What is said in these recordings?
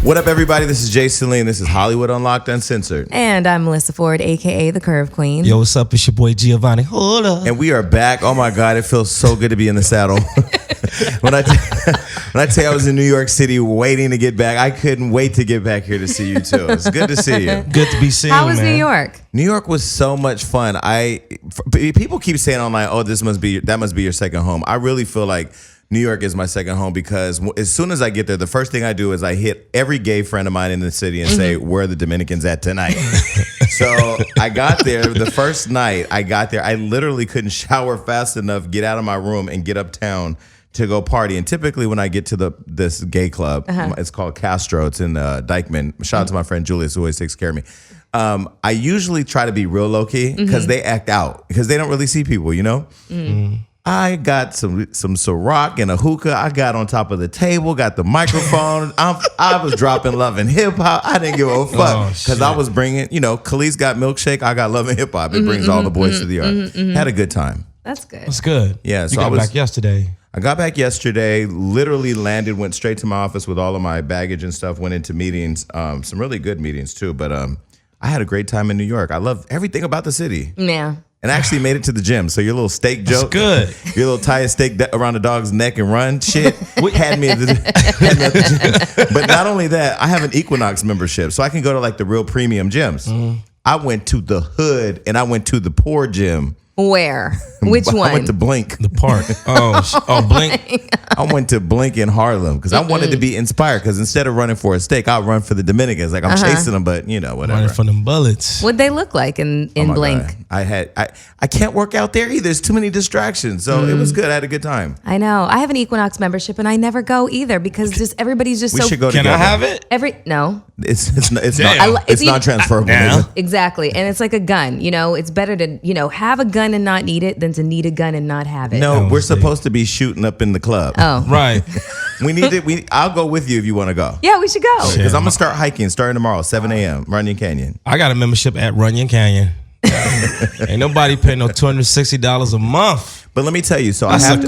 What up, everybody? This is Jay Celine. This is Hollywood Unlocked Uncensored. And I'm Melissa Ford, a.k.a. The Curve Queen. Yo, what's up? It's your boy Giovanni. Hold up. And we are back. Oh, my God. It feels so good to be in the saddle. When I tell you I was in New York City waiting to get back, I couldn't wait to get back here to see you, too. It's good to see you. Good to be seen, How was man. New York? New York was so much fun. People keep saying online, oh, that must be your second home. I really feel like New York is my second home because as soon as I get there, the first thing I do is I hit every gay friend of mine in the city and say, where are the Dominicans at tonight? So I got there. The first night I got there, I literally couldn't shower fast enough, get out of my room, and get uptown to go party. And typically when I get to this gay club, it's called Castro. It's in Dykeman. Shout out to my friend Julius who always takes care of me. I usually try to be real low-key because they act out because they don't really see people, you know? I got some Ciroc and a hookah. I got on top of the table, got the microphone. I was dropping Love and Hip Hop. I didn't give a fuck because I was bringing, Khalees got Milkshake. I got Love and Hip Hop. It brings all the boys to the yard. Had a good time. That's good. That's good. Yeah. So I was back yesterday. I got back yesterday, literally landed, went straight to my office with all of my baggage and stuff, went into meetings, some really good meetings too. But I had a great time in New York. I love everything about the city. Yeah. And I actually made it to the gym. So your little steak joke. That's good. Your little tie a steak around the dog's neck and run shit had me at the gym. But not only that, I have an Equinox membership. So I can go to like the real premium gyms. I went to the hood and I went to the poor gym. Where? Which one? I went to Blink. The park. Blink. I went to Blink in Harlem because I wanted to be inspired. Because instead of running for a steak, I'll run for the Dominicans. Like I'm chasing them, but whatever. Running for them bullets. What'd they look like in Blink? God. I can't work out there either. There's too many distractions. So it was good. I had a good time. I know. I have an Equinox membership and I never go either because everybody's just We so. should go Can together. I have it? No. It's Damn. not it's not transferable. Nigga. Exactly. And it's like a gun. It's better to, have a gun and not need it than to need a gun and not have it. No, we're supposed to be shooting up in the club. Oh. Right. I'll go with you if you want to go. Yeah, we should go. Because I'm going to start hiking starting tomorrow, 7 a.m., Runyon Canyon. I got a membership at Runyon Canyon. Ain't nobody paying no $260 a month. But let me tell you, so I have to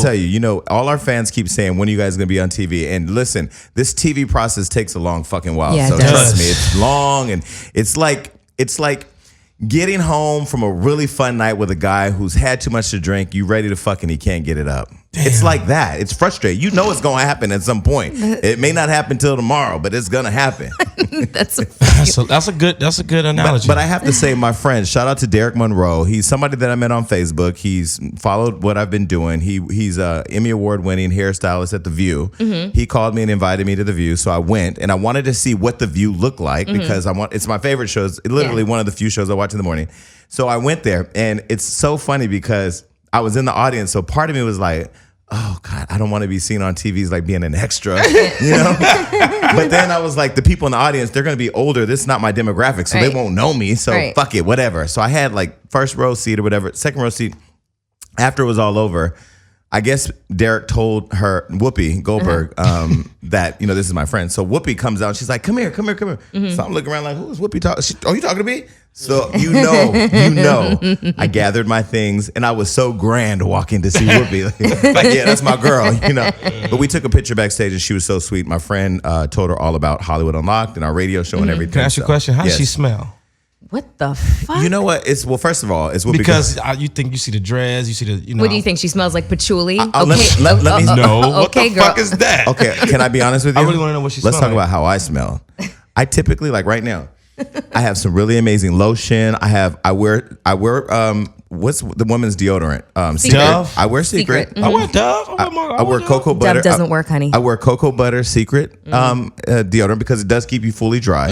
tell you, all our fans keep saying, when are you guys going to be on TV? And listen, this TV process takes a long fucking while. Yeah, so it does. trust me, it's long and it's like getting home from a really fun night with a guy who's had too much to drink, you ready to fuck and he can't get it up. Damn. It's like that. It's frustrating. You know it's going to happen at some point. It may not happen till tomorrow, but it's going to happen. That's a good analogy. But I have to say, my friend, shout out to Derek Monroe. He's somebody that I met on Facebook. He's followed what I've been doing. He's a Emmy Award winning hairstylist at The View. He called me and invited me to The View, so I went and I wanted to see what The View looked like because it's my favorite show. It's literally one of the few shows I watch in the morning. So I went there, and it's so funny because I was in the audience, so part of me was like, oh God, I don't want to be seen on TV as like being an extra, But then I was like, the people in the audience, they're going to be older. This is not my demographic, so they won't know me. So fuck it, whatever. So I had like first row seat or whatever, second row seat. After it was all over, I guess Derek told her, Whoopi Goldberg, that, this is my friend. So Whoopi comes out and she's like, come here. So I'm looking around like, who is Whoopi talking? Are you talking to me? So you know, I gathered my things and I was so grand walking to see Whoopi. Like, yeah, that's my girl, But we took a picture backstage and she was so sweet. My friend told her all about Hollywood Unlocked and our radio show and everything. Can I ask you a question? How does she smell? What the fuck? You know what? First of all, it's Whoopi because you think you see the dreads, you see the, What do you think? She smells like patchouli? Let me know. What Okay, the girl. fuck is that? Okay, can I be honest with you? I really want to know what she smells Let's talk like. about how I smell. I typically, like right now, I have some really amazing lotion. I wear what's the woman's deodorant? Secret. Dove? I wear Secret. I wear Dove. I wear cocoa butter. Dove doesn't work, honey. I wear cocoa butter Secret deodorant because it does keep you fully dry.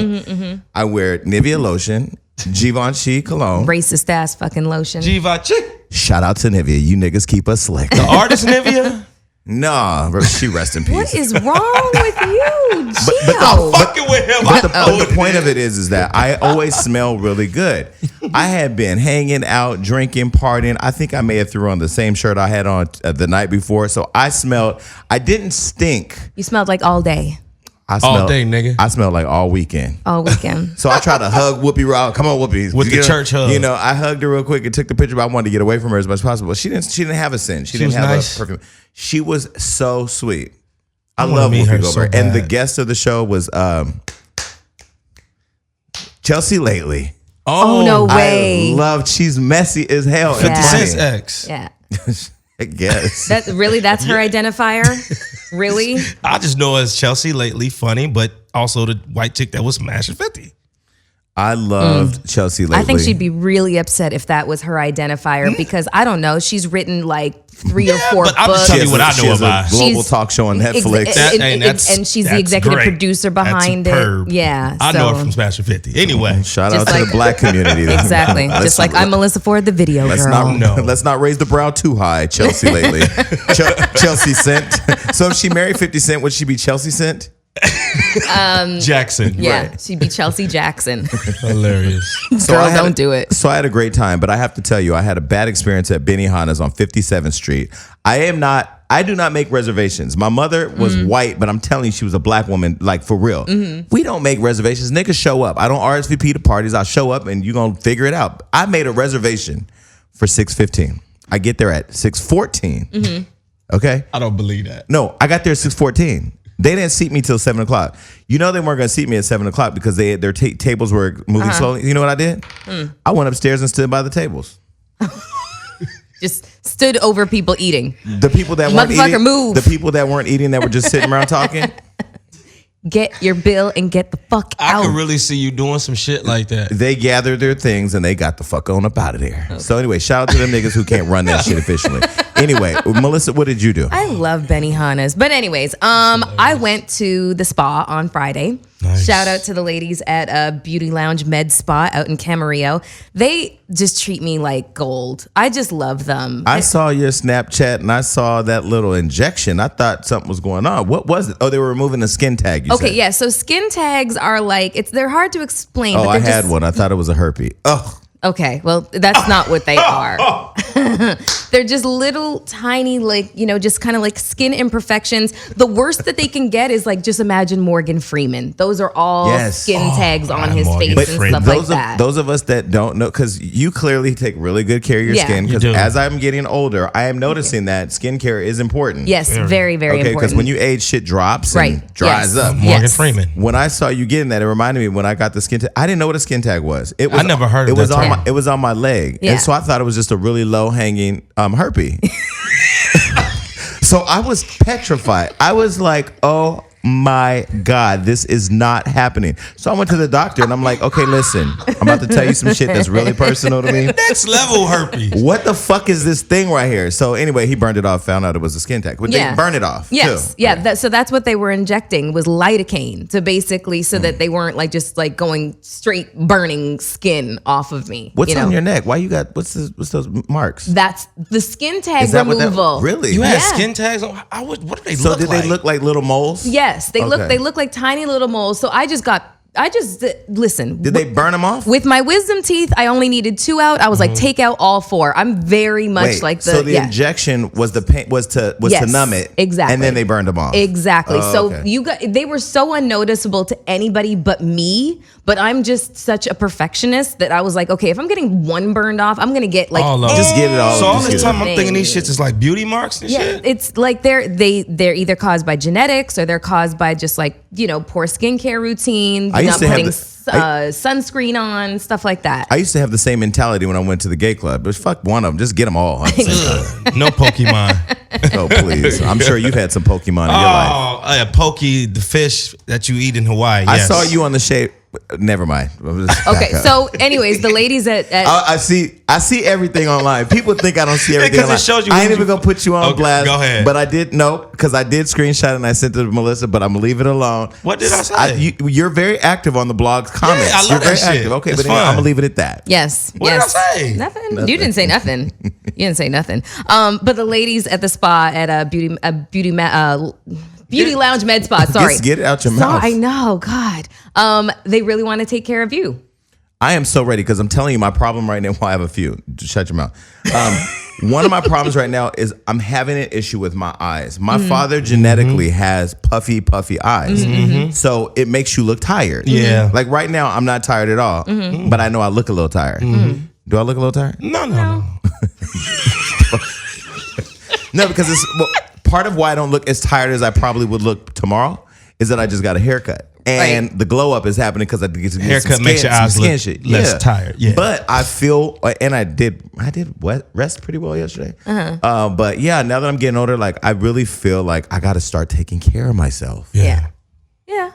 I wear Nivea lotion, Givenchy cologne. Racist ass fucking lotion. Givenchy. Shout out to Nivea. You niggas keep us slick. The artist Nivea. Nah, she rest in peace. What is wrong with you, Gio? Fucking with him. But the point of it is that I always smell really good. I had been hanging out, drinking, partying. I think I may have threw on the same shirt I had on the night before. So I didn't stink. You smelled like all day. All day, nigga. I smelled like all weekend. All weekend. So I tried to hug Whoopi Rob. Come on, Whoopi. With the church hug. I hugged her real quick and took the picture, but I wanted to get away from her as much as possible. She didn't have a scent. She didn't have a perfume. She was so sweet. I wanna love meet Whoopi her Goldberg. so And the bad. guest of the show was Chelsea Lately. Oh, no way. I love. She's messy as hell. and 50 funny. Cent's ex. Yeah. I guess. That's her identifier? Really? I just know as Chelsea Lately, funny, but also the white chick that was smashing 50. I loved Chelsea Lately. I think she'd be really upset if that was her identifier because I don't know. She's written like 3 or 4 but I'm books. just telling you what I know She has about her. a global She's- talk show on Netflix. And she's the executive producer behind it. Yeah. I so- know her from Smashing 50. Anyway. Shout Just out to like- the black community. Exactly. Just like I'm Melissa Ford, the video Let's girl. let's not raise the brow too high, Chelsea Lately. Chelsea Cent. So if she married 50 Cent, would she be Chelsea Cent? Jackson. Yeah, Right. she'd be Chelsea Jackson. Hilarious. Girl, don't do it. So I had a great time, but I have to tell you, I had a bad experience at Benihana's on 57th Street. I do not make reservations. My mother was white, but I'm telling you, she was a black woman, like for real. We don't make reservations. Niggas show up. I don't RSVP to parties. I show up and you're going to figure it out. I made a reservation for 6:15. I get there at 6:14. Okay? I don't believe that. No, I got there at 6:14. They didn't seat me till 7 o'clock. You know they weren't going to seat me at 7 o'clock because their tables were moving slowly. You know what I did? I went upstairs and stood by the tables. Just stood over people eating. The people that weren't Motherfucker, eating, move. the people that weren't eating, that were just sitting around talking. Get your bill and get the fuck I out. could really see you doing some shit like that. They gathered their things and they got the fuck on up out of there. Okay. So anyway, shout out to them niggas who can't run that shit efficiently. Anyway, Melissa, what did you do? I love Benihana's. But anyways, I went to the spa on Friday. Nice. Shout out to the ladies at Beauty Lounge Med Spa out in Camarillo. They just treat me like gold. I just love them. I saw your Snapchat and I saw that little injection. I thought something was going on. What was it? Oh, they were removing the skin tag. You said. Yeah. So skin tags are like they're hard to explain. Oh, but I they're had just, one. I thought it was a herpes. Oh, Okay, well, that's not what they are. They're just little tiny, just kind of like skin imperfections. The worst that they can get is just imagine Morgan Freeman. Those are all skin tags on his Morgan face and Freeman. stuff like that. Those of us that don't know, because you clearly take really good care of your skin. You Because do. as I'm getting older, I am noticing that skincare is important. Yes, very, very Okay, important. because when you age, shit drops and dries Yes. up. Morgan Yes. Freeman. When I saw you getting that, it reminded me when I got the skin tag. I didn't know what a skin tag was. I never heard of it was that on term. my. It was on my leg, Yeah. and so I thought it was just a really low hanging herpes. So I was petrified. I was like, oh my God, this is not happening. So I went to the doctor and I'm like, okay, listen, I'm about to tell you some shit that's really personal to me. Next level herpes. What the fuck is this thing right here? So anyway, he burned it off, found out it was a skin tag. But they burn it off Yes. too. Yeah. So that's what they were injecting was lidocaine to basically so that they weren't just going straight burning skin off of me. What's on your neck? Why you got, what's those marks? That's the skin tag Is that what removal. that, really? You had Yeah. skin tags on? What do they So look did like? they look like little moles? Yes, they Okay. look like tiny little moles. So listen. Did they burn them off? With my wisdom teeth, I only needed 2 out. I was like, take out all 4. I'm very much Wait, so the injection was the pain was to numb it, exactly, and then they burned them off. Exactly. Oh, so okay. they were so unnoticeable to anybody but me. But I'm just such a perfectionist that I was like, okay, if I'm getting one burned off, I'm gonna get all of them. Just get it all. So all just this get it. time I'm thinking these shits is like beauty marks and Yeah, shit. it's like they're either caused by genetics or they're caused by just poor skincare routine, I used not to have putting the- sunscreen on, stuff like that. I used to have the same mentality when I went to the gay club. But fuck one of them, just get them all. At the same time. No Pokemon. Oh please, I'm sure you've had some Pokemon in your life. Oh, Pokey, the fish that you eat in Hawaii. I Yes. saw you on the shade. Never mind. Okay, so anyways, the ladies at I see everything online. People think I don't see everything 'cause it online. shows you I who ain't you- even gonna put you on Okay, blast. go ahead. But I did because I did screenshot it and I sent it to Melissa. But I'm gonna leave it alone. What did I say? You're very active on the blog's comments. I love You're that very shit. active. Okay, It's but anyway, fun. I'm gonna leave it at that. yes, What yes. did I say? Nothing. You didn't say nothing. You didn't say nothing. But the ladies at the spa at Beauty Lounge Med Spa. Sorry, Just get it out your mouth. I know. God, they really want to take care of you. I am so ready because I'm telling you my problem right now. Well, I have a few. Just shut your mouth. One of my problems right now is I'm having an issue with my eyes. My father genetically has puffy eyes. So it makes you look tired. Yeah. Like right now, I'm not tired at all, but I know I look a little tired. Do I look a little tired? No. No, because part of why I don't look as tired as I probably would look tomorrow is that I just got a haircut. And the glow up is happening because I get to get Haircut some makes your eyes look shit. less tired. Yeah. But I feel, and I did rest pretty well yesterday. But yeah, now that I'm getting older, like I really feel like I got to start taking care of myself. Yeah.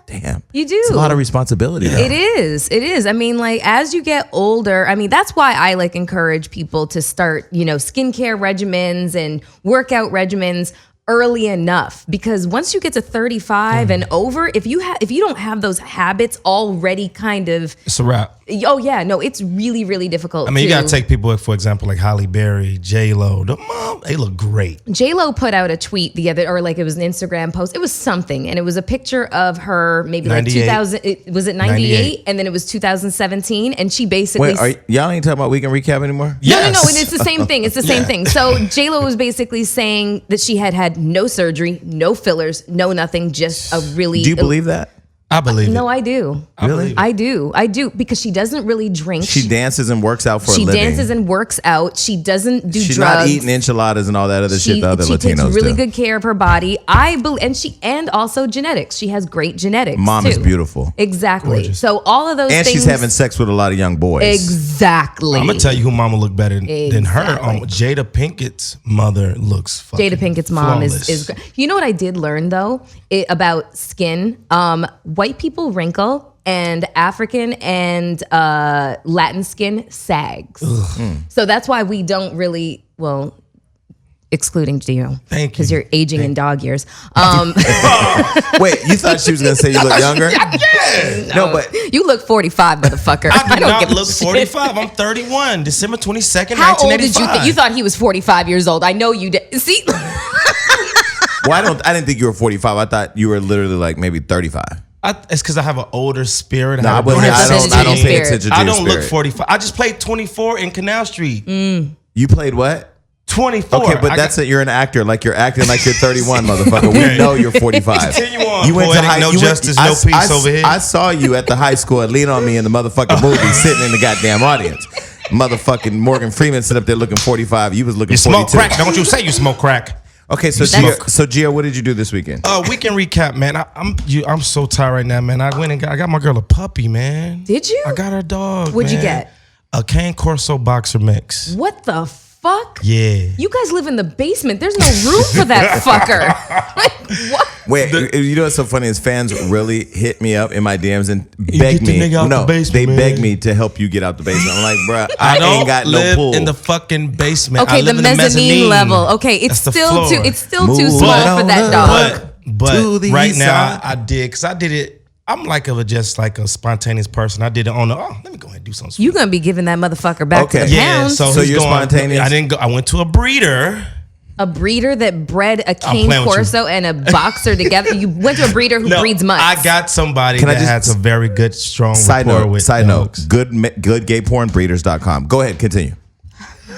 Damn. You do. It's a lot of responsibility. Though. It is. I mean, like as you get older, I mean, that's why I like encourage people to start, skincare regimens and workout regimens early enough, because once you get to 35 and over, if you don't have those habits already kind of, It's a wrap. oh yeah, no, it's really, really difficult. I mean, you got to take people, for example, like Halle Berry, J-Lo. The mom, they look great. J-Lo put out a tweet like it was an Instagram post. It was something. And it was a picture of her maybe 98. like 2000, was it 98? And then it was 2017. And she basically... Wait, y'all ain't talking about Weekend Recap anymore? Yes. No, and it's the same thing. It's the same thing. So J-Lo was basically saying that she had no surgery, no fillers, no nothing, just a really... Do you believe that? I believe it. No, I do. Really? I do because she doesn't really drink. She dances and works out for a living. She dances and works out. She doesn't do She's drugs. not eating enchiladas and all that other shit the other she Latinos takes really do. good care of her body. And also genetics. She has great genetics. Mom too. is beautiful. Exactly. Gorgeous. So all of those And things. she's having sex with a lot of young boys. Exactly. I'm going to tell you who mama look better than her. Exactly. Jada Pinkett's mother looks fucking Jada Pinkett's mom flawless. is great. You know what I did learn though about skin? White people wrinkle and African and Latin skin sags. So that's why we don't really, well, excluding Gio. Thank you. Because you're aging in dog years. Wait, you thought she was going to say you look younger? No, but You look 45, motherfucker. I do don't not give a look shit. 45. I'm 31. December 22nd, How old did 1985. you think? You thought he was 45 years old. I know you did. See? well, I didn't think you were 45. I thought you were literally like maybe 35. It's because I have an older spirit. No, I don't pay attention to I your don't look spirit. 45. I just played 24 in Canal Street. You played what? 24. Okay, but you're an actor. Like you're acting like you're 31, motherfucker. We know you're 45. Continue on. You went to Poetic, high, no you justice, went, no peace over here. I saw you at the high school at Lean On Me in the motherfucking movie, sitting in the goddamn audience. Motherfucking Morgan Freeman sit up there looking 45. You was looking You 42. smoke crack. Don't you say you smoke crack. Okay, so Gio, what did you do this weekend? Weekend recap, man. I'm so tired right now, man. I got my girl a puppy, man. Did you? I got her dog. What'd you man. get? A Cane Corso boxer mix. What the fuck? Yeah. You guys live in the basement. There's no room for that fucker. Like, what? Wait, you know what's so funny is fans really hit me up in my DMs and beg get the me. nigga out the basement, they man. beg me to help you get out the basement. I'm like, bruh, I don't ain't got live no pool. in the fucking basement. Okay, I live the in mezzanine level. Okay, it's That's the still floor. too small for that dog. But To the right east now side. I did because I did it. I'm like just like a spontaneous person. I did it on the. Oh, let me go ahead and do something. You gonna be giving that motherfucker back to Okay. the Yeah, pound. so So who's you're going- spontaneous? I didn't go. I went to a breeder. A breeder that bred a cane playing with corso and a boxer together. You went to a breeder who breeds mutts. I got somebody Can I that just- has a very good, strong Side rapport note, with side dogs. note, goodgaypornbreeders.com. Go ahead, continue.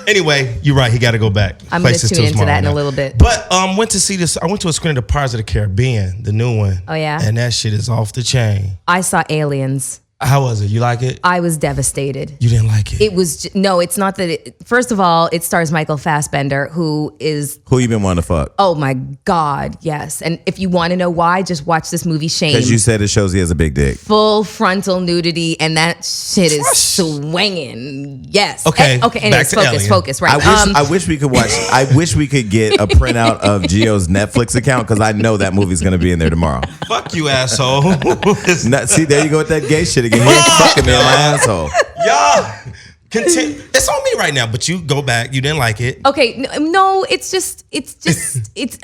Anyway, you're right. He got to go back. I'm gonna Place is tune too into small that in a now. little bit. But went to see this. I went to a screening of Pirates of the Caribbean, the new one. Oh, yeah? And that shit is off the chain. I saw Aliens. How was it? You like it? I was devastated. You didn't like it? It was no. It's not that. First of all, it stars Michael Fassbender, who is Who you been wanting to fuck? oh my god, yes. And if you want to know why, just watch this movie Shame. Because you said it shows he has a big dick. Full frontal nudity, and that shit is swinging. Yes. Okay, Okay. back Anyways, to focus. Alien. Focus. Right. I wish we could watch. I wish we could get a printout of Gio's Netflix account because I know that movie's gonna be in there tomorrow. Fuck you, asshole. See, there you go with that gay shit again. You're fucking me in my asshole. Y'all, continue. It's on me right now, but you go back. You didn't like it. Okay, no, it's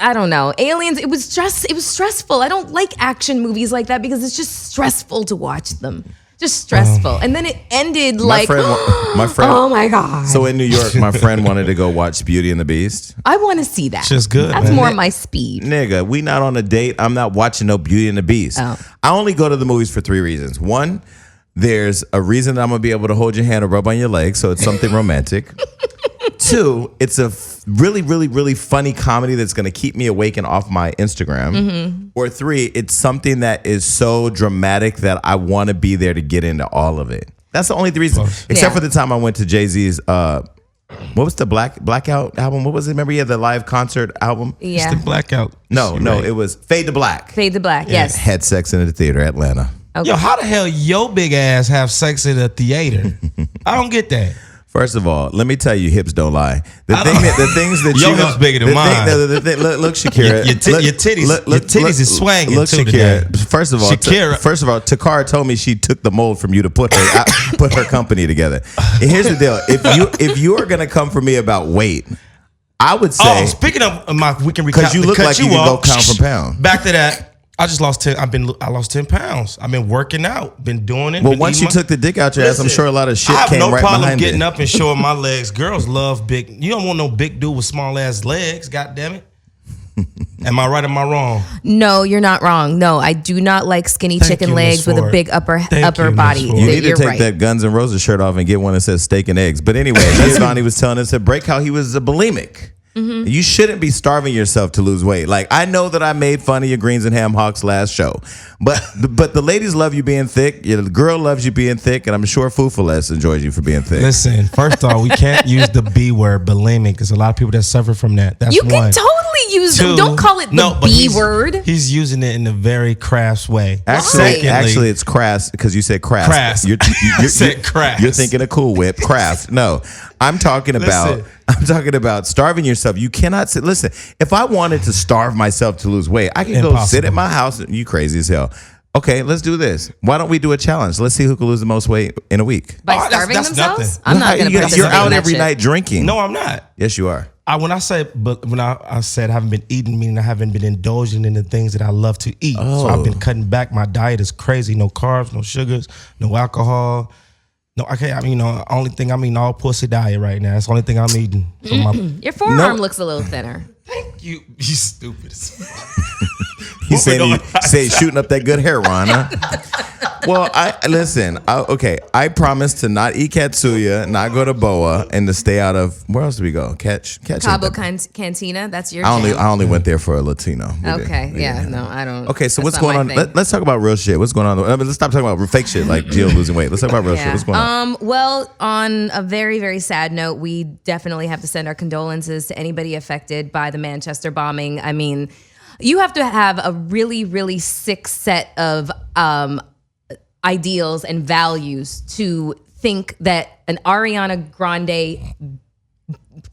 I don't know. Aliens, it was stressful. I don't like action movies like that because it's just stressful to watch them. Just stressful. And then it ended My friend. oh my God. So in New York, my friend wanted to go watch Beauty and the Beast. I want to see that. Just good, That's man. more my speed. Nigga, we not on a date. I'm not watching no Beauty and the Beast. Oh. I only go to the movies for 3 reasons. One, there's a reason that I'm gonna be able to hold your hand or rub on your leg, so it's something romantic. 2, it's a really, really, really funny comedy that's gonna keep me awake and off my Instagram. Mm-hmm. Or 3, it's something that is so dramatic that I want to be there to get into all of it. That's the only 3 reasons. Except Yeah. for the time I went to Jay-Z's What was the Blackout album? What was it? Remember he had the live concert album? Yeah. It's the Blackout. No, it was Fade to Black. Fade to Black. Yes. Had sex in the theater, Atlanta. Okay. Yo, how the hell your big ass have sex in a theater? I don't get that. First of all, let me tell you, hips don't lie. The things that your hips bigger than mine. Look, Shakira, your titties is swanging look, too Shakira. today. First of all, Takara told me she took the mold from you to put her company together. And here's the deal: if you are gonna come for me about weight, I would say. Oh, speaking of we can because you look like you can go pound for pound. Back to that. I just lost 10. I lost 10 pounds. I've been working out, been doing it. Well, once you took the dick out your ass, I'm sure a lot of shit came right behind it. I have no problem getting up and showing my legs. Girls love big. You don't want no big dude with small ass legs. God damn it. Am I right or am I wrong? No, you're not wrong. No, I do not like skinny chicken legs with a big upper body. You need to take that Guns N' Roses shirt off and get one that says steak and eggs. But anyway, Giovanni was telling us a break how he was a bulimic. Mm-hmm. You shouldn't be starving yourself to lose weight. Like, I know that I made fun of your greens and ham hocks last show, but the ladies love you being thick. The girl loves you being thick, and I'm sure Foofaless enjoys you for being thick. Listen, first off, we can't use the B word, bulimic, because a lot of people that suffer from that. That's you one. Can totally use them. Don't call it the B word. He's using it in a very crass way. Actually, it's crass because you said crass. Crass. You said crass. You're thinking of Cool Whip. Craft. No, I'm talking about starving yourself. You cannot sit. Listen, if I wanted to starve myself to lose weight, I can go sit at my house. You crazy as hell. Okay, let's do this. Why don't we do a challenge? Let's see who can lose the most weight in a week. By starving that's themselves? nothing. I'm not going to You're out every night drinking. No, I'm not. Yes, you are. When I said I haven't been eating, meaning I haven't been indulging in the things that I love to eat. So I've been cutting back. My diet is crazy. No carbs, no sugars, no alcohol. No, I can't. I mean, only thing I'm eating all pussy diet right now. That's the only thing I'm eating. Your forearm looks a little thinner. Thank you. You stupid. He's saying shooting up that good hair, Ron, huh? Well, I promised to not eat Katsuya, not go to Boa, and to stay out of, where else did we go? Catch Cabo Cantina. That's your. I only went there for a Latino. Okay, no, I don't. Okay, so what's going on? Let's talk about real shit. What's going on? Let's stop talking about fake shit like Jill losing weight. Let's talk about real shit. What's going on? Well, on a very, very sad note, we definitely have to send our condolences to anybody affected by the Manchester bombing. I mean, you have to have a really, really sick set of ideals and values to think that an Ariana Grande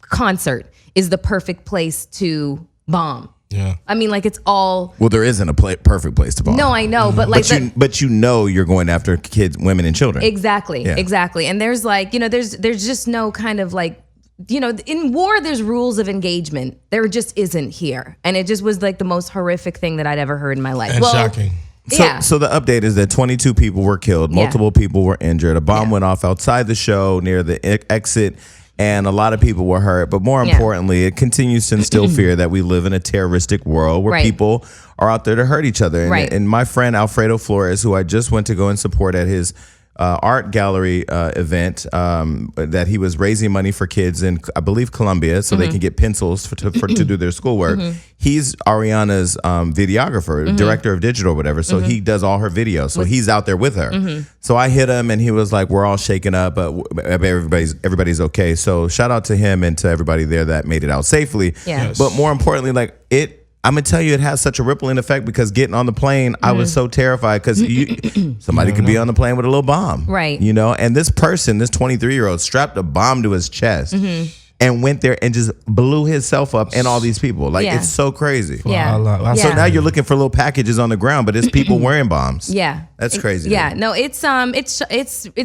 concert is the perfect place to bomb. Yeah. I mean, like, it's all. Well, there isn't a perfect place to bomb. No, I know, but like, but you know you're going after kids, women, and children. Exactly, exactly. And there's like, there's just no kind of like, in war, there's rules of engagement. There just isn't here, and it just was like the most horrific thing that I'd ever heard in my life. And shocking. So the update is that 22 people were killed, multiple people were injured. A bomb went off outside the show near the exit, and a lot of people were hurt. But more importantly, it continues to instill fear that we live in a terroristic world where people are out there to hurt each other. And my friend Alfredo Flores, who I just went to go and support at his art gallery event, that he was raising money for kids in, I believe, Colombia, so they can get pencils to do their schoolwork. He's Ariana's videographer, director of digital, or whatever. So he does all her videos. So he's out there with her. So I hit him, and he was like, "We're all shaken up, but everybody's okay." So shout out to him and to everybody there that made it out safely. Yes. But more importantly, I'm gonna tell you, it has such a rippling effect because getting on the plane, I was so terrified because somebody could be on the plane with a little bomb, right? And this person, this 23-year-old, strapped a bomb to his chest and went there and just blew himself up and all these people. It's so crazy. Yeah. So now you're looking for little packages on the ground, but it's people wearing bombs. Yeah, that's crazy. Yeah, no, it's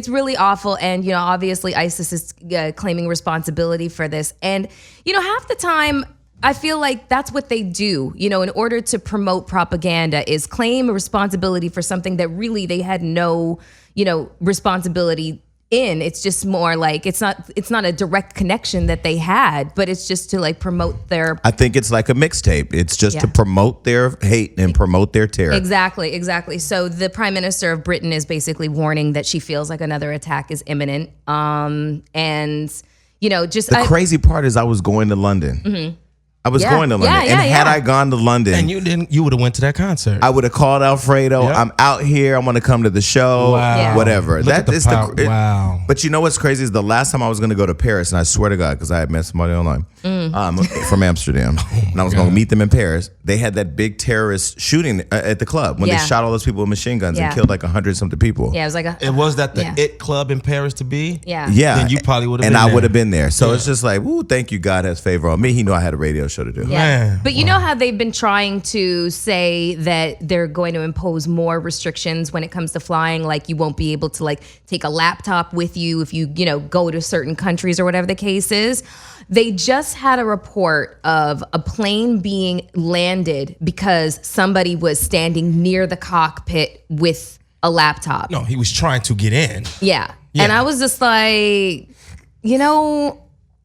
really awful, and obviously ISIS is claiming responsibility for this, and half the time, I feel like that's what they do, in order to promote propaganda, is claim a responsibility for something that really they had no, responsibility in. It's just more like it's not a direct connection that they had, but it's just to like promote their. I think it's like a mixtape. It's just to promote their hate and promote their terror. Exactly. So the Prime Minister of Britain is basically warning that she feels like another attack is imminent. And just the crazy part is I was going to London. I was going to London. And had I gone to London. And you would have went to that concert. I would have called Alfredo. Yep. I'm out here. I want to come to the show. Wow. Whatever. Wow. But you know what's crazy is the last time I was going to go to Paris, and I swear to God, because I had met somebody online from Amsterdam, and I was going to meet them in Paris. They had that big terrorist shooting at the club when they shot all those people with machine guns and killed like 100-something people. Yeah, it was like was that the It Club in Paris to be? Yeah. Then you probably would have been there. And I would have been there. So it's just like, ooh, thank you, God has favor on me. He knew I had a radio show to do. Yeah. Man. But you know how they've been trying to say that they're going to impose more restrictions when it comes to flying, like you won't be able to like take a laptop with you if you go to certain countries or whatever the case is. They just had a report of a plane being landed because somebody was standing near the cockpit with a laptop. No, he was trying to get in. Yeah. And I was just like,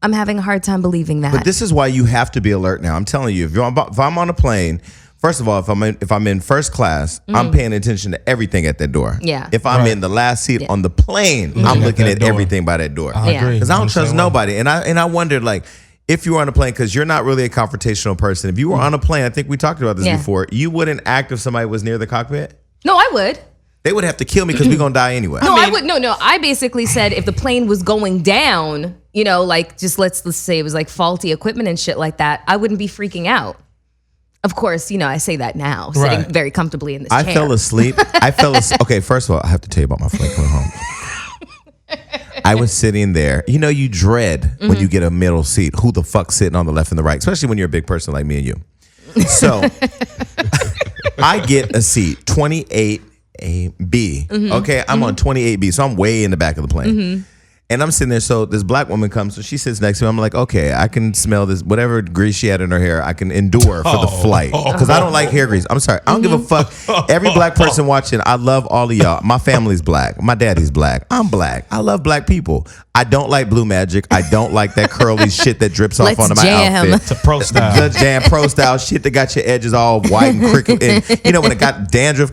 I'm having a hard time believing that. But this is why you have to be alert now. I'm telling you, if I'm on a plane, first of all, if I'm in first class, I'm paying attention to everything at that door. Yeah. If I'm in the last seat on the plane, I'm looking at everything by that door. I agree. Because I don't trust nobody. And I wondered, like, if you were on a plane, because you're not really a confrontational person. If you were on a plane, I think we talked about this before, you wouldn't act if somebody was near the cockpit? No, I would. They would have to kill me because we're going to die anyway. No, I would. No. I basically said if the plane was going down, like just let's say it was like faulty equipment and shit like that, I wouldn't be freaking out. Of course, I say that now, sitting very comfortably in this chair. I fell asleep. Okay, first of all, I have to tell you about my flight coming home. I was sitting there. You dread when you get a middle seat. Who the fuck's sitting on the left and the right? Especially when you're a big person like me and you. So I get a seat, 28B. Okay, I'm on 28B, so I'm way in the back of the plane. And I'm sitting there, so this black woman comes, so she sits next to me. I'm like, okay, I can smell this, whatever grease she had in her hair, I can endure for the flight. Because I don't like hair grease. I'm sorry. I don't give a fuck. Every black person watching, I love all of y'all. My family's black. My daddy's black. I'm black. I love black people. I don't like blue magic. I don't like that curly shit that drips off onto my outfit. To pro style. The damn pro style shit that got your edges all white and cricket. And when it got dandruff.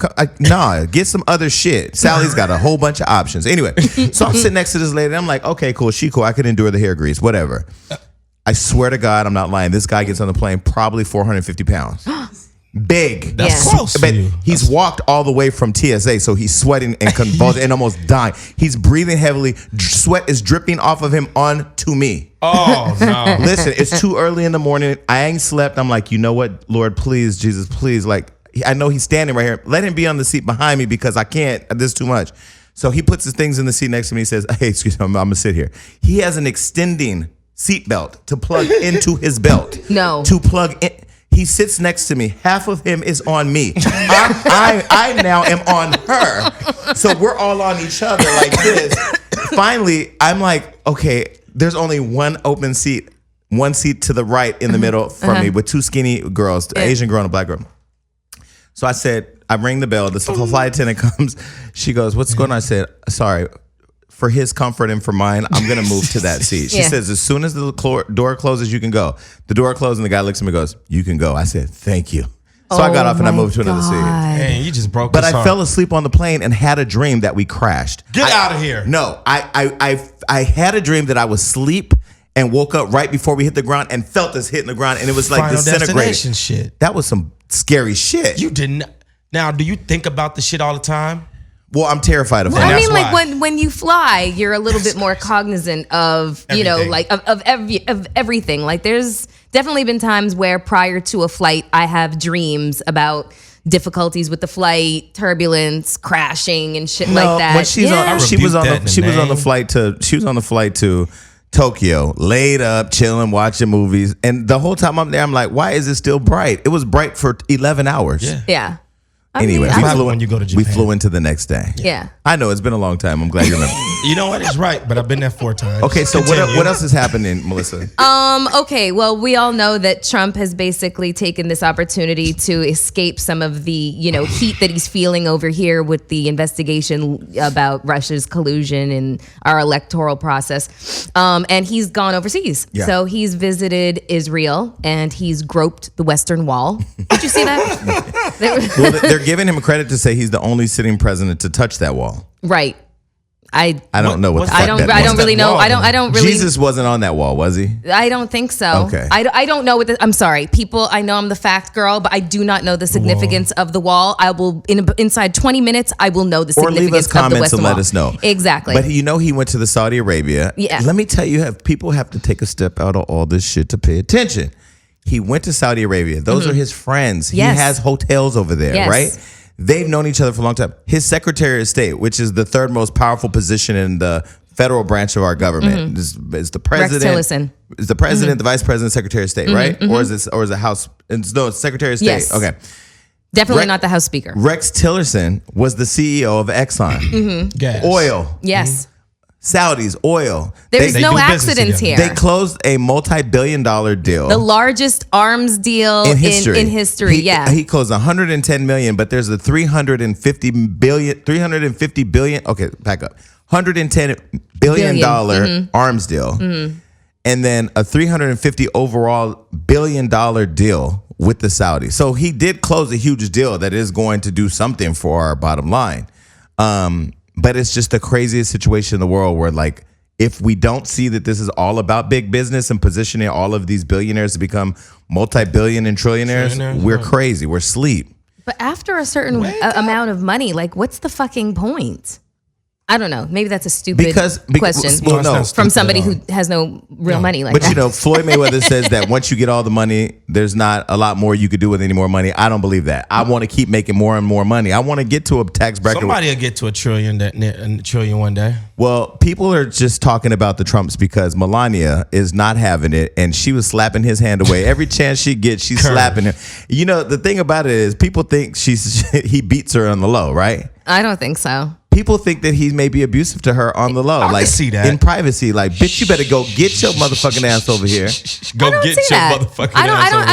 Get some other shit. Sally's got a whole bunch of options. Anyway, so I'm sitting next to this lady. I'm like, okay, cool. She cool. I could endure the hair grease. Whatever. I swear to God, I'm not lying. This guy gets on the plane probably 450 pounds. Big. That's close but to you. He's walked all the way from TSA, so he's sweating and convulsing and almost dying. He's breathing heavily. Sweat is dripping off of him onto me. Oh, no. Listen, it's too early in the morning. I ain't slept. I'm like, you know what? Lord, please, Jesus, please. Like, I know he's standing right here. Let him be on the seat behind me because I can't. This is too much. So he puts his things in the seat next to me. He says, hey, excuse me, I'm going to sit here. He has an extending seat belt to plug into his belt. No. To plug in. He sits next to me. Half of him is on me. I now am on her. So we're all on each other like this. Finally, I'm like, okay, there's only one open seat, one seat to the right in the middle from me with two skinny girls, an Asian girl and a black girl. So I said, I ring the bell. The flight attendant comes. She goes, what's going on? I said, sorry. For his comfort and for mine, I'm going to move to that seat. She says, as soon as the door closes, you can go. The door closed and the guy looks at me and goes, you can go. I said, thank you. So I got off and I moved to another seat. Man, you just broke But his I heart. fell asleep on the plane and had a dream that we crashed. Get out of here. No, I had a dream that I was asleep and woke up right before we hit the ground and felt us hitting the ground and it was like Final disintegrating. Destination shit. That was some scary shit. You didn't. Now, do you think about the shit all the time? Well, I'm terrified of Well, that. I mean, That's like why. when you fly, you're a little bit more cognizant of, Everything. like of everything. Like there's definitely been times where prior to a flight, I have dreams about difficulties with the flight, turbulence, crashing, and shit like that. When she's on, she was on the flight to Tokyo, laid up, chilling, watching movies, and the whole time I'm there, I'm like, why is it still bright? It was bright for 11 hours. Yeah. Anyway, That's what when you go to we Japan. flew into the next day. Yeah. I know it's been a long time. I'm glad you remember. You know what? It's right, but I've been there 4 times. Okay, so Continue. what else is happening, Melissa? Okay, well, we all know that Trump has basically taken this opportunity to escape some of the, heat that he's feeling over here with the investigation about Russia's collusion in our electoral process. And he's gone overseas. Yeah. So he's visited Israel and he's groped the Western Wall. Did you see that? Well, they're giving him credit to say he's the only sitting president to touch that wall. Right. I don't know what the fuck I don't really know. I don't really. Jesus wasn't on that wall, was he? I don't think so. Okay. I don't know I'm sorry, people. I know I'm the fact girl, but I do not know the significance of the wall. I will inside 20 minutes. I will know the significance leave us of the comments Western and Wall. let us know. Exactly. But he went to the Saudi Arabia. Yeah. Let me tell you, people have to take a step out of all this shit to pay attention. He went to Saudi Arabia. Those are his friends. Yes. He has hotels over there, Yes. right? They've known each other for a long time. His Secretary of State, which is the third most powerful position in the federal branch of our government, is the president. Rex Tillerson. Is the president, the vice president, Secretary of State, right? Or is it House? No, it's Secretary of State. Yes. Okay. Definitely not the House Speaker. Rex Tillerson was the CEO of Exxon. Gas. Oil. Yes. Saudis, oil. There's They no do business accidents together. here. They closed a multi-billion-dollar deal. The largest arms deal in history. In history, yeah. He closed 110 million, but there's a 350 billion. Okay, back up. 110 billion dollar arms deal. And then a 350 overall billion dollar deal with the Saudis. So he did close a huge deal that is going to do something for our bottom line. But it's just the craziest situation in the world where, like, if we don't see that this is all about big business and positioning all of these billionaires to become multi-billion and trillionaires, we're crazy. We're asleep. But after a certain amount of money, like, what's the fucking point? I don't know. Maybe that's a stupid question well, no. from somebody who has no real money like But that. you know, Floyd Mayweather says that once you get all the money, there's not a lot more you could do with any more money. I don't believe that. I want to keep making more and more money. I want to get to a tax bracket. Somebody will get to a trillion one day. Well, people are just talking about the Trumps because Melania is not having it, and she was slapping his hand away every chance she gets. She's slapping him. You know, the thing about it is, people think he beats her on the low, right? I don't think so. People think that he may be abusive to her on the low, I like can see that. in privacy. Like, bitch, you better go get your motherfucking ass over here. Go I don't get see your that. motherfucking ass over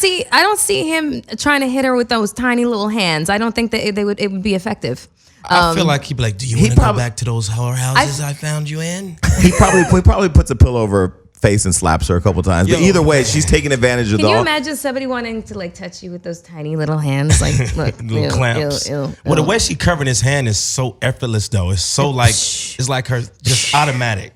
here. I don't see him trying to hit her with those tiny little hands. I don't think that it would be effective. I feel like he'd be like, "Do you want to go back to those whorehouses I found you in?" He probably puts a pillow over her face and slaps her a couple times. But either way, she's taking advantage of Can you imagine somebody wanting to like touch you with those tiny little hands? Like, look, little clamps. Well, the way she covered his hand is so effortless, though. It's so like it's like her just automatic.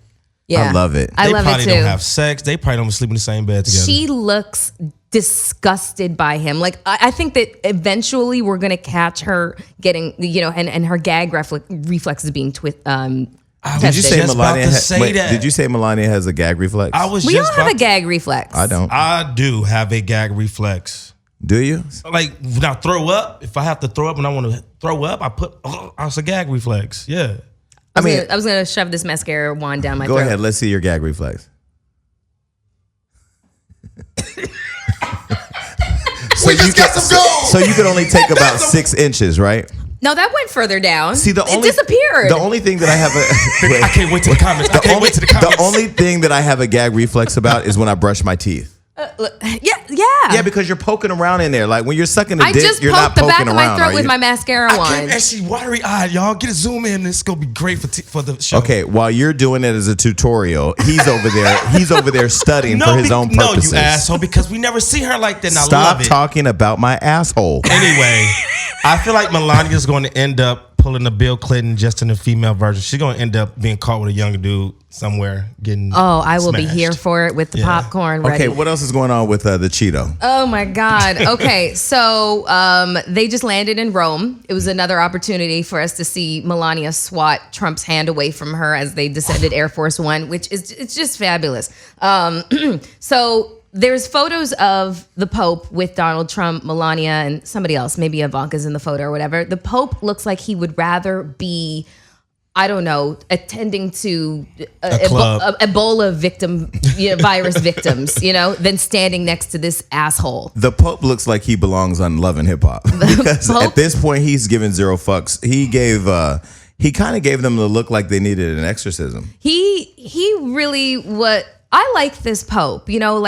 Yeah, I love it. I love it too. They probably don't have sex. They probably don't sleep in the same bed together. She looks disgusted by him. Like, I think that eventually we're gonna catch her getting, and her gag reflexes being Did you say just Melania? about to say that. Did you say Melania has a gag reflex? We all have a gag reflex. I don't. I do have a gag reflex. Do you? Like when I throw up, if I have to throw up and I want to throw up, I put it's a gag reflex. Yeah. I was gonna shove this mascara wand down my throat. Go ahead. Let's see your gag reflex. So you could only take about 6 inches, right? No, that went further down. See, it disappeared. The only thing that I have I can't wait to the comments. The only thing that I have a gag reflex about is when I brush my teeth. Yeah, because you're poking around in there. Like when you're sucking the I dick, just you're not poked the poking back of around. my throat with my mascara wand. And she watery eyed, y'all. Get a zoom in. This is gonna be great for the show. Okay, while you're doing it as a tutorial, he's over there studying for his own purposes. No, you asshole, because we never see her like that. And Stop I love it. talking about my asshole. Anyway, I feel like Melania's going to end up pulling a Bill Clinton just in the female version. She's going to end up being caught with a younger dude somewhere getting I will be smashed. here for it with the popcorn ready. Okay, what else is going on with the Cheeto? Oh my God. Okay, so they just landed in Rome. It was another opportunity for us to see Melania swat Trump's hand away from her as they descended Air Force One, which is it's just fabulous. So there's photos of the Pope with Donald Trump, Melania, and somebody else. Maybe Ivanka's in the photo or whatever. The Pope looks like he would rather be, I don't know, attending to Ebola virus victims, than standing next to this asshole. The Pope looks like he belongs on Love and Hip Hop because Pope? at this point he's given zero fucks. He kind of gave them the look like they needed an exorcism. He really I like this Pope. I'll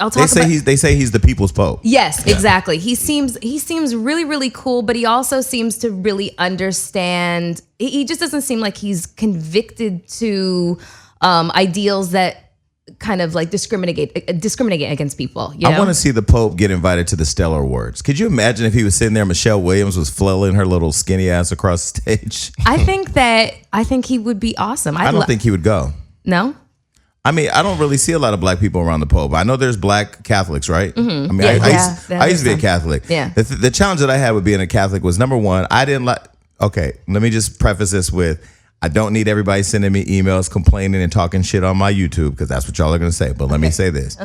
talk about. They say he's the people's Pope. Yes, exactly. He seems really, really cool, but he also seems to really understand. He just doesn't seem like he's convicted to ideals that kind of like discriminate against people. You know? I want to see the Pope get invited to the Stellar Awards. Could you imagine if he was sitting there, Michelle Williams was flailing her little skinny ass across the stage? I think he would be awesome. I don't think he would go. No? I mean, I don't really see a lot of black people around the Pope. I know there's black Catholics, right? Mm-hmm. I mean, I used to be a Catholic. Yeah. The challenge that I had with being a Catholic was, number one, I didn't like. Okay, let me just preface this with, I don't need everybody sending me emails complaining and talking shit on my YouTube, because that's what y'all are going to say. But let me say this.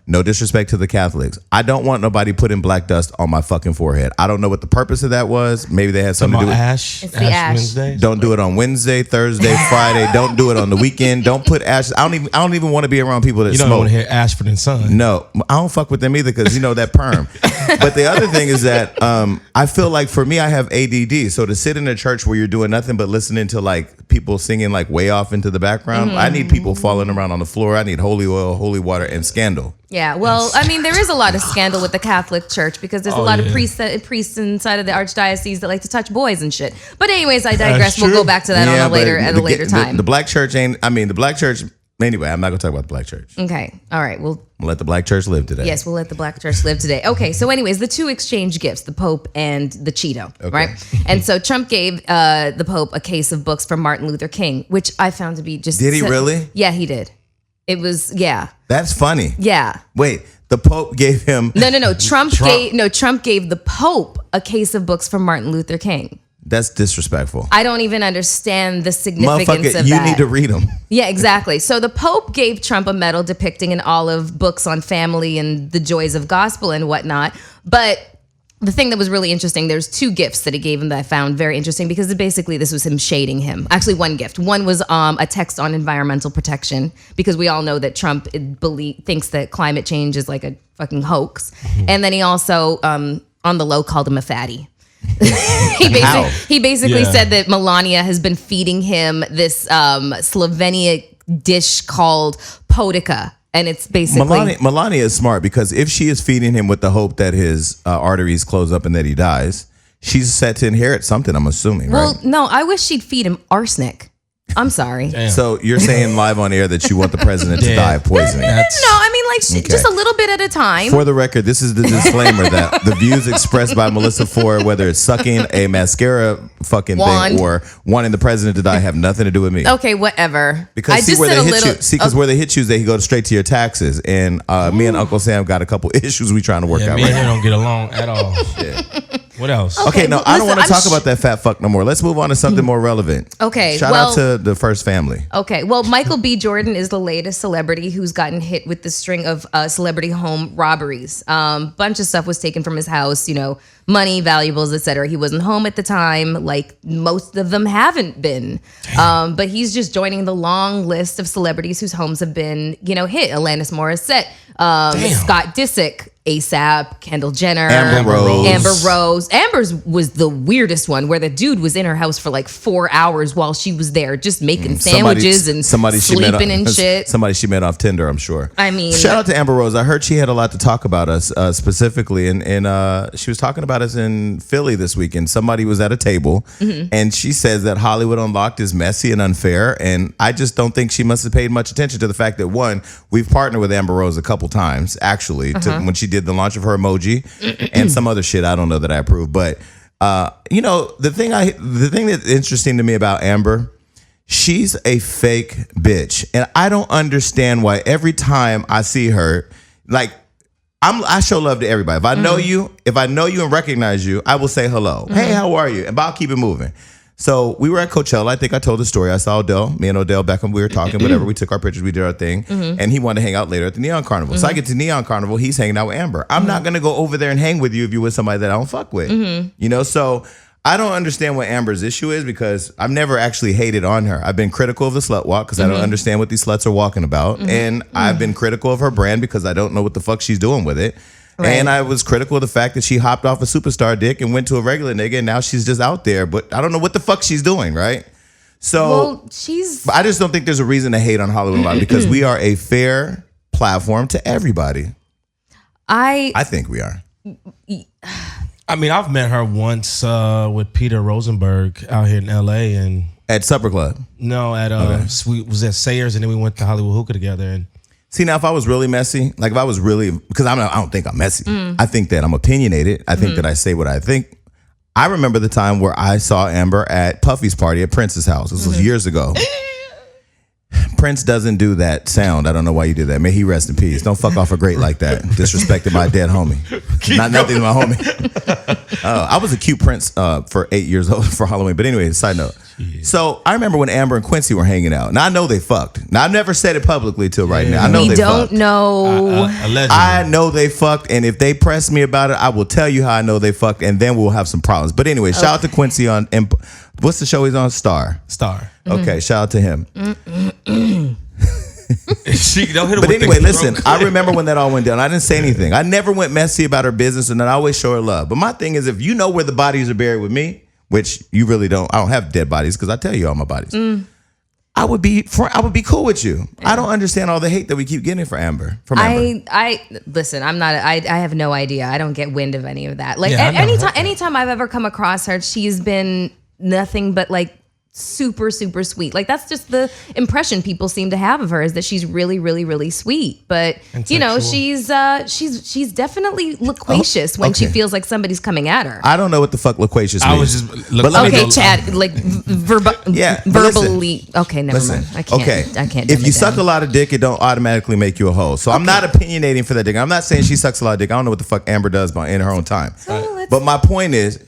No disrespect to the Catholics. I don't want nobody putting black dust on my fucking forehead. I don't know what the purpose of that was. Maybe they had something to do with ash. It's the ash. Wednesday. Don't do it on Wednesday, Thursday, Friday. Don't do it on the weekend. Don't put ash. I don't even want to be around people that You don't smoke. want to hear Ashford and Son. No, I don't fuck with them either, because you know that perm. But the other thing is that I feel like for me, I have ADD. So to sit in a church where you're doing nothing but listening to like people singing like way off into the background, I need people falling around on the floor. I need holy oil, holy water, and scandal. Yeah, well, I mean, there is a lot of scandal with the Catholic Church because there's a lot of priests inside of the archdiocese that like to touch boys and shit. But anyways, I digress. We'll go back to that at a later time. The black church the black church. Anyway, I'm not gonna talk about the black church. Okay, all right. We'll let the black church live today. Yes, we'll let the black church live today. Okay, so anyways, the two exchange gifts, the Pope and the Cheeto, right? And so Trump gave the Pope a case of books from Martin Luther King, which I found to be just... Did he really? Yeah, he did. It was, yeah. That's funny. Yeah. Wait, the Pope gave him... No. Trump gave the Pope a case of books from Martin Luther King. That's disrespectful. I don't even understand the significance of that. You need to read them. Yeah, exactly. So the Pope gave Trump a medal depicting an olive, books on family and the joys of gospel and whatnot. But the thing that was really interesting, there's two gifts that he gave him that I found very interesting, because basically this was him shading him. Actually, one gift. One was a text on environmental protection, because we all know that Trump thinks that climate change is like a fucking hoax. And then he also, on the low, called him a fatty. He basically said that Melania has been feeding him this Slovenia dish called potica, and it's basically Melania is smart, because if she is feeding him with the hope that his arteries close up and that he dies, she's set to inherit something, I'm assuming. Well, right? No, I wish she'd feed him arsenic. I'm sorry. Damn. So you're saying live on air that you want the president to die of poisoning? No, I mean like just a little bit at a time. For the record, this is the disclaimer that the views expressed by Melissa Ford, whether it's sucking a mascara fucking thing or wanting the president to die, have nothing to do with me. Okay, whatever. Because I just where said they a hit little. you. See, because where they hit you is they go straight to your taxes, and me and Uncle Sam got a couple issues we trying to work out. Me right and him now. don't get along at all. What else? Okay, no, I don't want to talk listen, about that fat fuck no more. Let's move on to something more relevant. Okay, Shout out to the first family. Okay, well, Michael B. Jordan is the latest celebrity who's gotten hit with the string of celebrity home robberies. Bunch of stuff was taken from his house, money, valuables, etc. He wasn't home at the time, like most of them haven't been. But he's just joining the long list of celebrities whose homes have been, hit. Alanis Morissette, Scott Disick, ASAP, Kendall Jenner, Amber Rose. Amber's was the weirdest one, where the dude was in her house for like 4 hours while she was there just making sandwiches and sleeping and shit. Somebody she met off Tinder, I'm sure. I mean, shout out to Amber Rose. I heard she had a lot to talk about us specifically, and she was talking about us in Philly this weekend. Somebody was at a table, and she says that Hollywood Unlocked is messy and unfair, and I just don't think she must have paid much attention to the fact that, one, we've partnered with Amber Rose a couple times, actually, when she did the launch of her emoji and some other shit I don't know that I approve. But the thing that's interesting to me about Amber, she's a fake bitch, and I don't understand why every time I see her, like, I show love to everybody. If I know you, and recognize you, I will say hello. Hey, how are you? And I'll keep it moving. So we were at Coachella. I think I told the story. I saw Odell, me and Odell Beckham. We were talking, whatever. We took our pictures. We did our thing. And he wanted to hang out later at the Neon Carnival. So I get to Neon Carnival. He's hanging out with Amber. I'm not going to go over there and hang with you if you're with somebody that I don't fuck with. So I don't understand what Amber's issue is, because I've never actually hated on her. I've been critical of the slut walk because I don't understand what these sluts are walking about. And I've been critical of her brand because I don't know what the fuck she's doing with it. Right. And I was critical of the fact that she hopped off a superstar dick and went to a regular nigga, and now she's just out there. But I don't know what the fuck she's doing, right? So I just don't think there's a reason to hate on Hollywood Unlocked, because we are a fair platform to everybody. I think we are. I mean, I've met her once with Peter Rosenberg out here in LA, and at Supper Club. No, at we was at Sayers, and then we went to Hollywood Hookah together. And See, now if I was really messy, like if I was really, because I don't think I'm messy. I think that I'm opinionated. I think that I say what I think. I remember the time where I saw Amber at Puffy's party at Prince's house. This was years ago. Prince doesn't do that sound. I don't know why you did that. May he rest in peace. Don't fuck off a great like that. Disrespecting my dead homie. Nothing to my homie. I was a cute Prince for 8 years old for Halloween. But anyway, side note. So I remember when Amber and Quincy were hanging out. Now I know they fucked. Now I've never said it publicly till right now. I know We they fucked. don't know. Allegedly. I know they fucked, and if they press me about it, I will tell you how I know they fucked, and then we'll have some problems. But anyway, shout out to Quincy on, and what's the show he's on? Star. Okay, shout out to him. But anyway, listen, I remember when that all went down. I didn't say anything. I never went messy about her business, and then I always show her love. But my thing is, if you know where the bodies are buried with me, which you really don't, I don't have dead bodies because I tell you all my bodies. I would be cool with you. I don't understand all the hate that we keep getting from Amber. I listen. I'm not. I have no idea. I don't get wind of any of that. Like anytime I've ever come across her, she's been nothing but like super, super sweet. Like that's just the impression people seem to have of her, is that she's really, really, really sweet. But you know, she's definitely loquacious when she feels like somebody's coming at her. I don't know what the fuck loquacious means. I was just okay, Chad. Like verbally. Okay, never mind. I can't. I can't. If you suck a lot of dick, it don't automatically make you a hoe. So I'm not opinionating for that dick. I'm not saying she sucks a lot of dick. I don't know what the fuck Amber does in her own time. But my point is,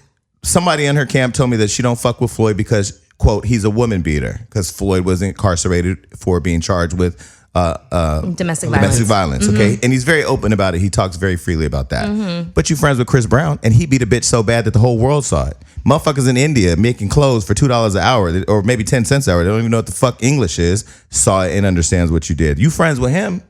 somebody in her camp told me that she don't fuck with Floyd because, quote, he's a woman beater, because Floyd was incarcerated for being charged with domestic violence. Okay, and he's very open about it. He talks very freely about that. But you friends with Chris Brown, and he beat a bitch so bad that the whole world saw it. Motherfuckers in India making clothes for $2 an hour, or maybe 10 cents an hour, they don't even know what the fuck English is, saw it and understands what you did. You friends with him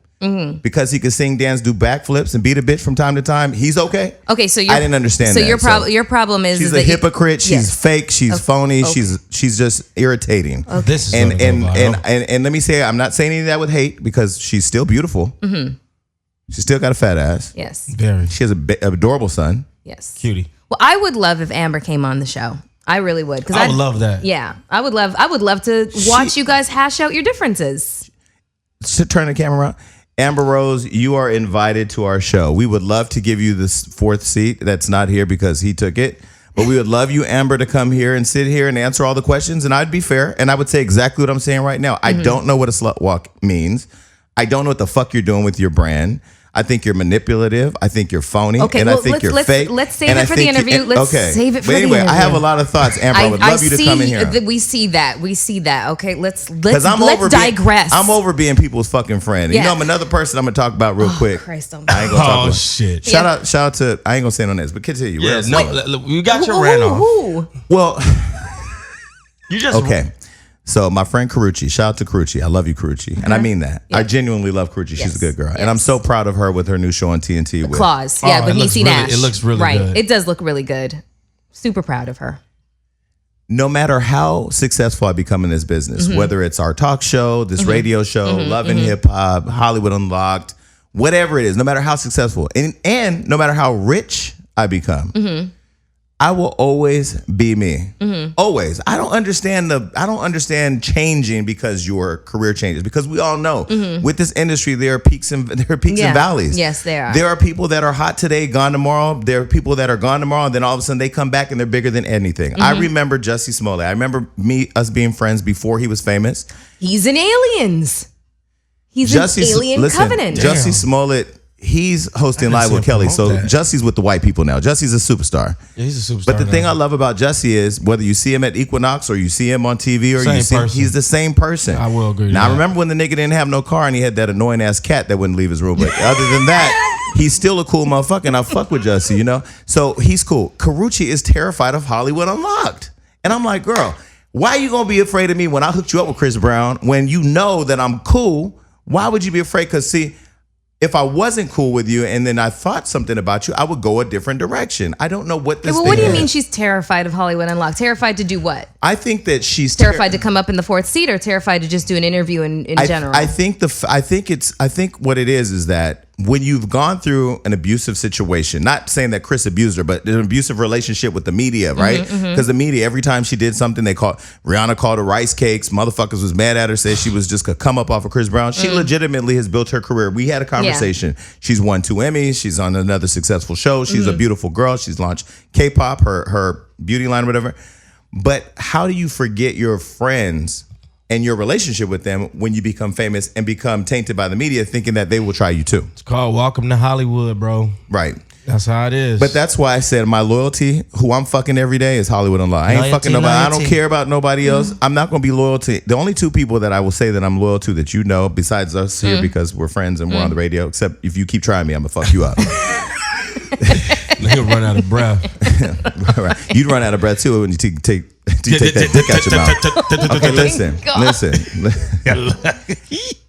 because he could sing, dance, do backflips, and beat a bitch from time to time. He's okay. Okay, so I didn't understand. So that. your problem is she's that a hypocrite. She's fake. She's phony. Okay. She's just irritating. Okay. This is and let me say, I'm not saying any of that with hate, because she's still beautiful. She's still got a fat ass. Yes. Very. She has an adorable son. Yes. Cutie. Well, I would love if Amber came on the show. I really would, because I would love that. Yeah, I would love to watch you guys hash out your differences. To turn the camera around. Amber Rose, you are invited to our show. We would love to give you this fourth seat that's not here because he took it. But we would love you, Amber, to come here and sit here and answer all the questions. And I'd be fair. And I would say exactly what I'm saying right now. I don't know what a slut walk means. I don't know what the fuck you're doing with your brand. I think you're manipulative. I think you're phony. Okay, and well, I think you're let's fake. Let's save it for the interview. Let's save it for the interview. But anyway, I have a lot of thoughts, Amber. I would love you to come in here. We see that. Okay, let's I'm digress. over being people's fucking friend. You know, I'm another person I'm gonna talk about real quick. Christ, I ain't gonna talk about. Shit. Shout out to, I ain't gonna say no names, but continue. Yeah, no, you got your rant off. Well, you just okay. So my friend Karuchi, shout out to Karuchi. I love you, Karuchi. And I mean that. I genuinely love Karuchi. She's a good girl. And I'm so proud of her with her new show on TNT. With Claws. Yeah, with Niecy Nash. It looks really good. Right. It does look really good. Super proud of her. No matter how successful I become in this business, whether it's our talk show, this radio show, Love and Hip Hop, Hollywood Unlocked, whatever it is, no matter how successful and no matter how rich I become, I will always be me. Always. I don't understand changing because your career changes, because we all know with this industry there are peaks and valleys. Yes, there are. There are people that are hot today, gone tomorrow. There are people that are gone tomorrow, and then all of a sudden they come back and they're bigger than anything. I remember Jussie Smollett. I remember us being friends before he was famous. He's in Aliens. He's in Alien Covenant. Jussie Smollett. He's hosting Live with Kelly, so Jussie's with the white people now. Jussie's a superstar. Yeah, he's a superstar. But the thing I love about Jussie is whether you see him at Equinox or you see him on TV or you see him, he's the same person. I will agree. Now I remember when the nigga didn't have no car and he had that annoying ass cat that wouldn't leave his room. But other than that, he's still a cool motherfucker, and I fuck with Jussie, you know. So he's cool. Karuchi is terrified of Hollywood Unlocked, and I'm like, girl, why are you gonna be afraid of me when I hooked you up with Chris Brown when you know that I'm cool? Why would you be afraid? Because see, if I wasn't cool with you and then I thought something about you, I would go a different direction. I don't know what this thing is. What do you mean she's terrified of Hollywood Unlocked? Terrified to do what? I think that she's terrified to come up in the fourth seat, or terrified to just do an interview in general? I think what it is that when you've gone through an abusive situation, not saying that Chris abused her, but an abusive relationship with the media, right? Because the media, every time she did something, Rihanna called her rice cakes. Motherfuckers was mad at her, said she was just gonna come up off of Chris Brown. She legitimately has built her career. We had a conversation. Yeah. She's won 2 Emmys. She's on another successful show. She's a beautiful girl. She's launched K-pop, her beauty line, whatever. But how do you forget your friends and your relationship with them when you become famous and become tainted by the media, thinking that they will try you too? It's called welcome to Hollywood, bro. Right. That's how it is. But that's why I said my loyalty, who I'm fucking every day, is Hollywood Unlocked. I ain't fucking nobody. I don't care about nobody else. I'm not going to be loyal to. The only 2 people that I will say that I'm loyal to that you know, besides us here because we're friends and we're on the radio, except if you keep trying me, I'm going to fuck you up. He'll run out of breath. Right. You'd run out of breath too when you take that dick out your mouth. Okay, listen.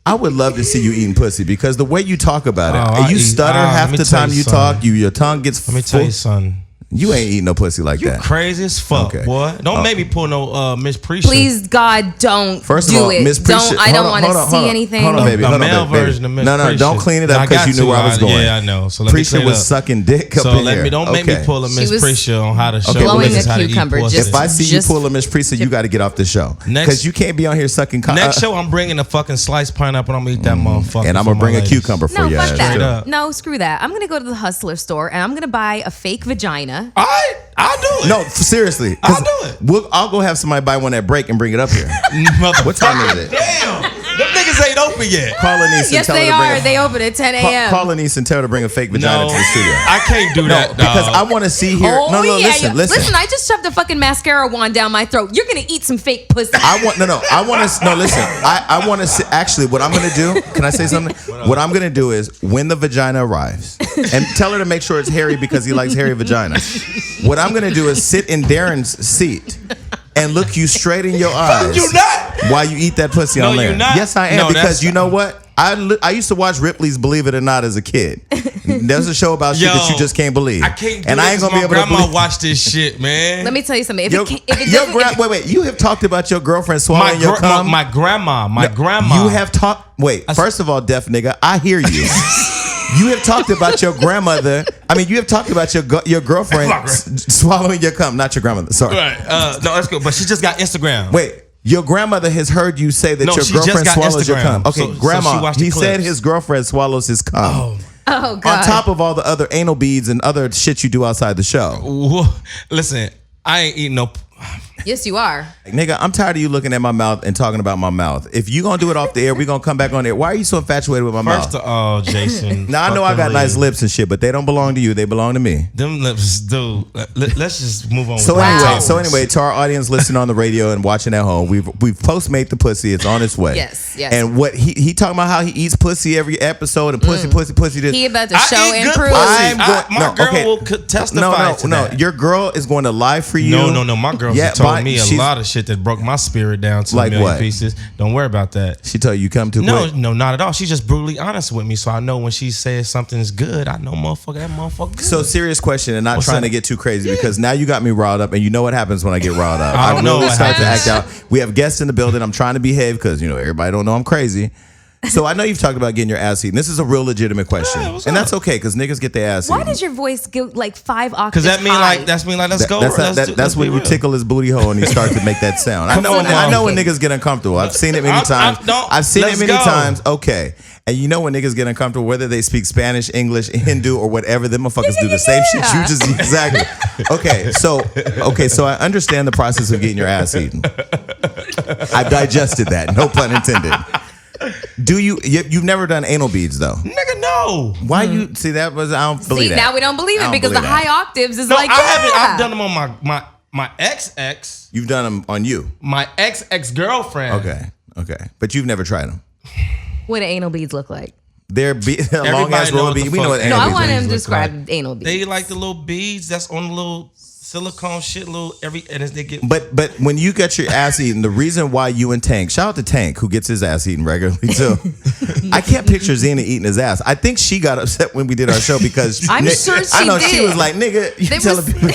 I would love to see you eating pussy because the way you talk about it, you stutter half the time you talk. Your tongue gets. Let me tell you something. You ain't eating no pussy like that. You crazy as fuck, boy. Don't make me pull no Miss Prisha. Please, God, don't. First of all, Miss Prisha. I don't want to see anything. Hold on, baby. A male version of Miss Prisha. No, don't clean it up because you knew where I was going. Yeah, I know. So let me Prisha was sucking dick up in here. Don't make me pull a Miss Prisha on how to show blowing how a cucumber. to eat pussy. If I see you pull a Miss Prisha, you got to get off the show because you can't be on here sucking. Next show, I'm bringing a fucking sliced pineapple. I'm gonna eat that motherfucker. And I'm gonna bring a cucumber for you. No, fuck that. No, screw that. I'm gonna go to the Hustler store and I'm gonna buy a fake vagina. All right, I'll do it. No, seriously. I'll do it. I'll go have somebody buy one at break and bring it up here. What time is it? Damn. Them niggas ain't open yet. Call Anise and yes, tell they her to are. They open at 10 a.m. Call Anise and tell her to bring a fake vagina to the studio. I can't do that, because I want to see here. Listen. Listen, I just shoved a fucking mascara wand down my throat. You're gonna eat some fake pussy. I want listen. I want to see. Actually, what I'm gonna do? Can I say something? What I'm gonna do is when the vagina arrives, and tell her to make sure it's hairy because he likes hairy vagina. What I'm gonna do is sit in Darren's seat and look you straight in your eyes. You not? While you eat that pussy on there. You're not. Yes, I am. Because you know what? I used to watch Ripley's Believe It or Not as a kid. There's a show about shit that you just can't believe. I can't. And I ain't gonna be able to. Grandma watch this shit, man. Let me tell you something. Wait. You have talked about your girlfriend swallowing your cum. My grandma. You have talked. Wait. First of all, deaf nigga, I hear you. You have talked about your grandmother. I mean, you have talked about your girlfriend swallowing your cum, not your grandmother. Sorry. Right. No, that's good. But she just got Instagram. Wait. Your grandmother has heard you say that your girlfriend swallows your cum. Okay, grandma. He said his girlfriend swallows his cum. Oh, God. On top of all the other anal beads and other shit you do outside the show. Listen, I ain't eating no. Yes, you are. Nigga, I'm tired of you looking at my mouth and talking about my mouth. If you gonna do it off the air, we gonna come back on there. Why are you so infatuated with my mouth? First of all, Jason. Now, I know I got nice lips and shit, but they don't belong to you. They belong to me. Them lips, dude. Let's just move on. So anyway, to our audience listening on the radio and watching at home, we've Postmate the pussy. It's on its way. Yes. And what he talking about how he eats pussy every episode and pussy. This. He about to show and prove. My girl will testify to that. Your girl is going to lie for you. No. My girl told me a lot of shit that broke my spirit down to a million pieces. Don't worry about that. She told you come too quick? No, not at all. She's just brutally honest with me, so I know when she says something's good, I know that motherfucker good. So serious question, and not trying to get too crazy because now you got me riled up, and you know what happens when I get riled up. I really start to act out. We have guests in the building. I'm trying to behave because everybody don't know I'm crazy. So I know you've talked about getting your ass eaten. This is a real legitimate question, and that's okay because niggas get their ass eaten. Why does your voice get like 5 octaves? Because that mean like let's go. That's when you tickle his booty hole and he starts to make that sound. I know when niggas get uncomfortable. I've seen it many times. I've seen it many times. Okay. And you know when niggas get uncomfortable, whether they speak Spanish, English, Hindu, or whatever, them motherfuckers do the same shit you just exactly. Okay, so I understand the process of getting your ass eaten. I've digested that. No pun intended. You've never done anal beads though? Nigga, no. Why you see that was I don't believe that. Now we don't believe it because the high octaves is I haven't. I've done them on my ex. You've done them on you. My ex-girlfriend. Okay. But you've never tried them. What do anal beads look like? They're long ass roller beads. We know what anal beads. No, I want him to describe anal beads. They like the little beads that's on the little silicone shit, and as they get. But when you get your ass eaten, the reason why you and Tank, shout out to Tank who gets his ass eaten regularly too. I can't picture Zena eating his ass. I think she got upset when we did our show because I'm sure she I know did. She was like, "Nigga, you telling people."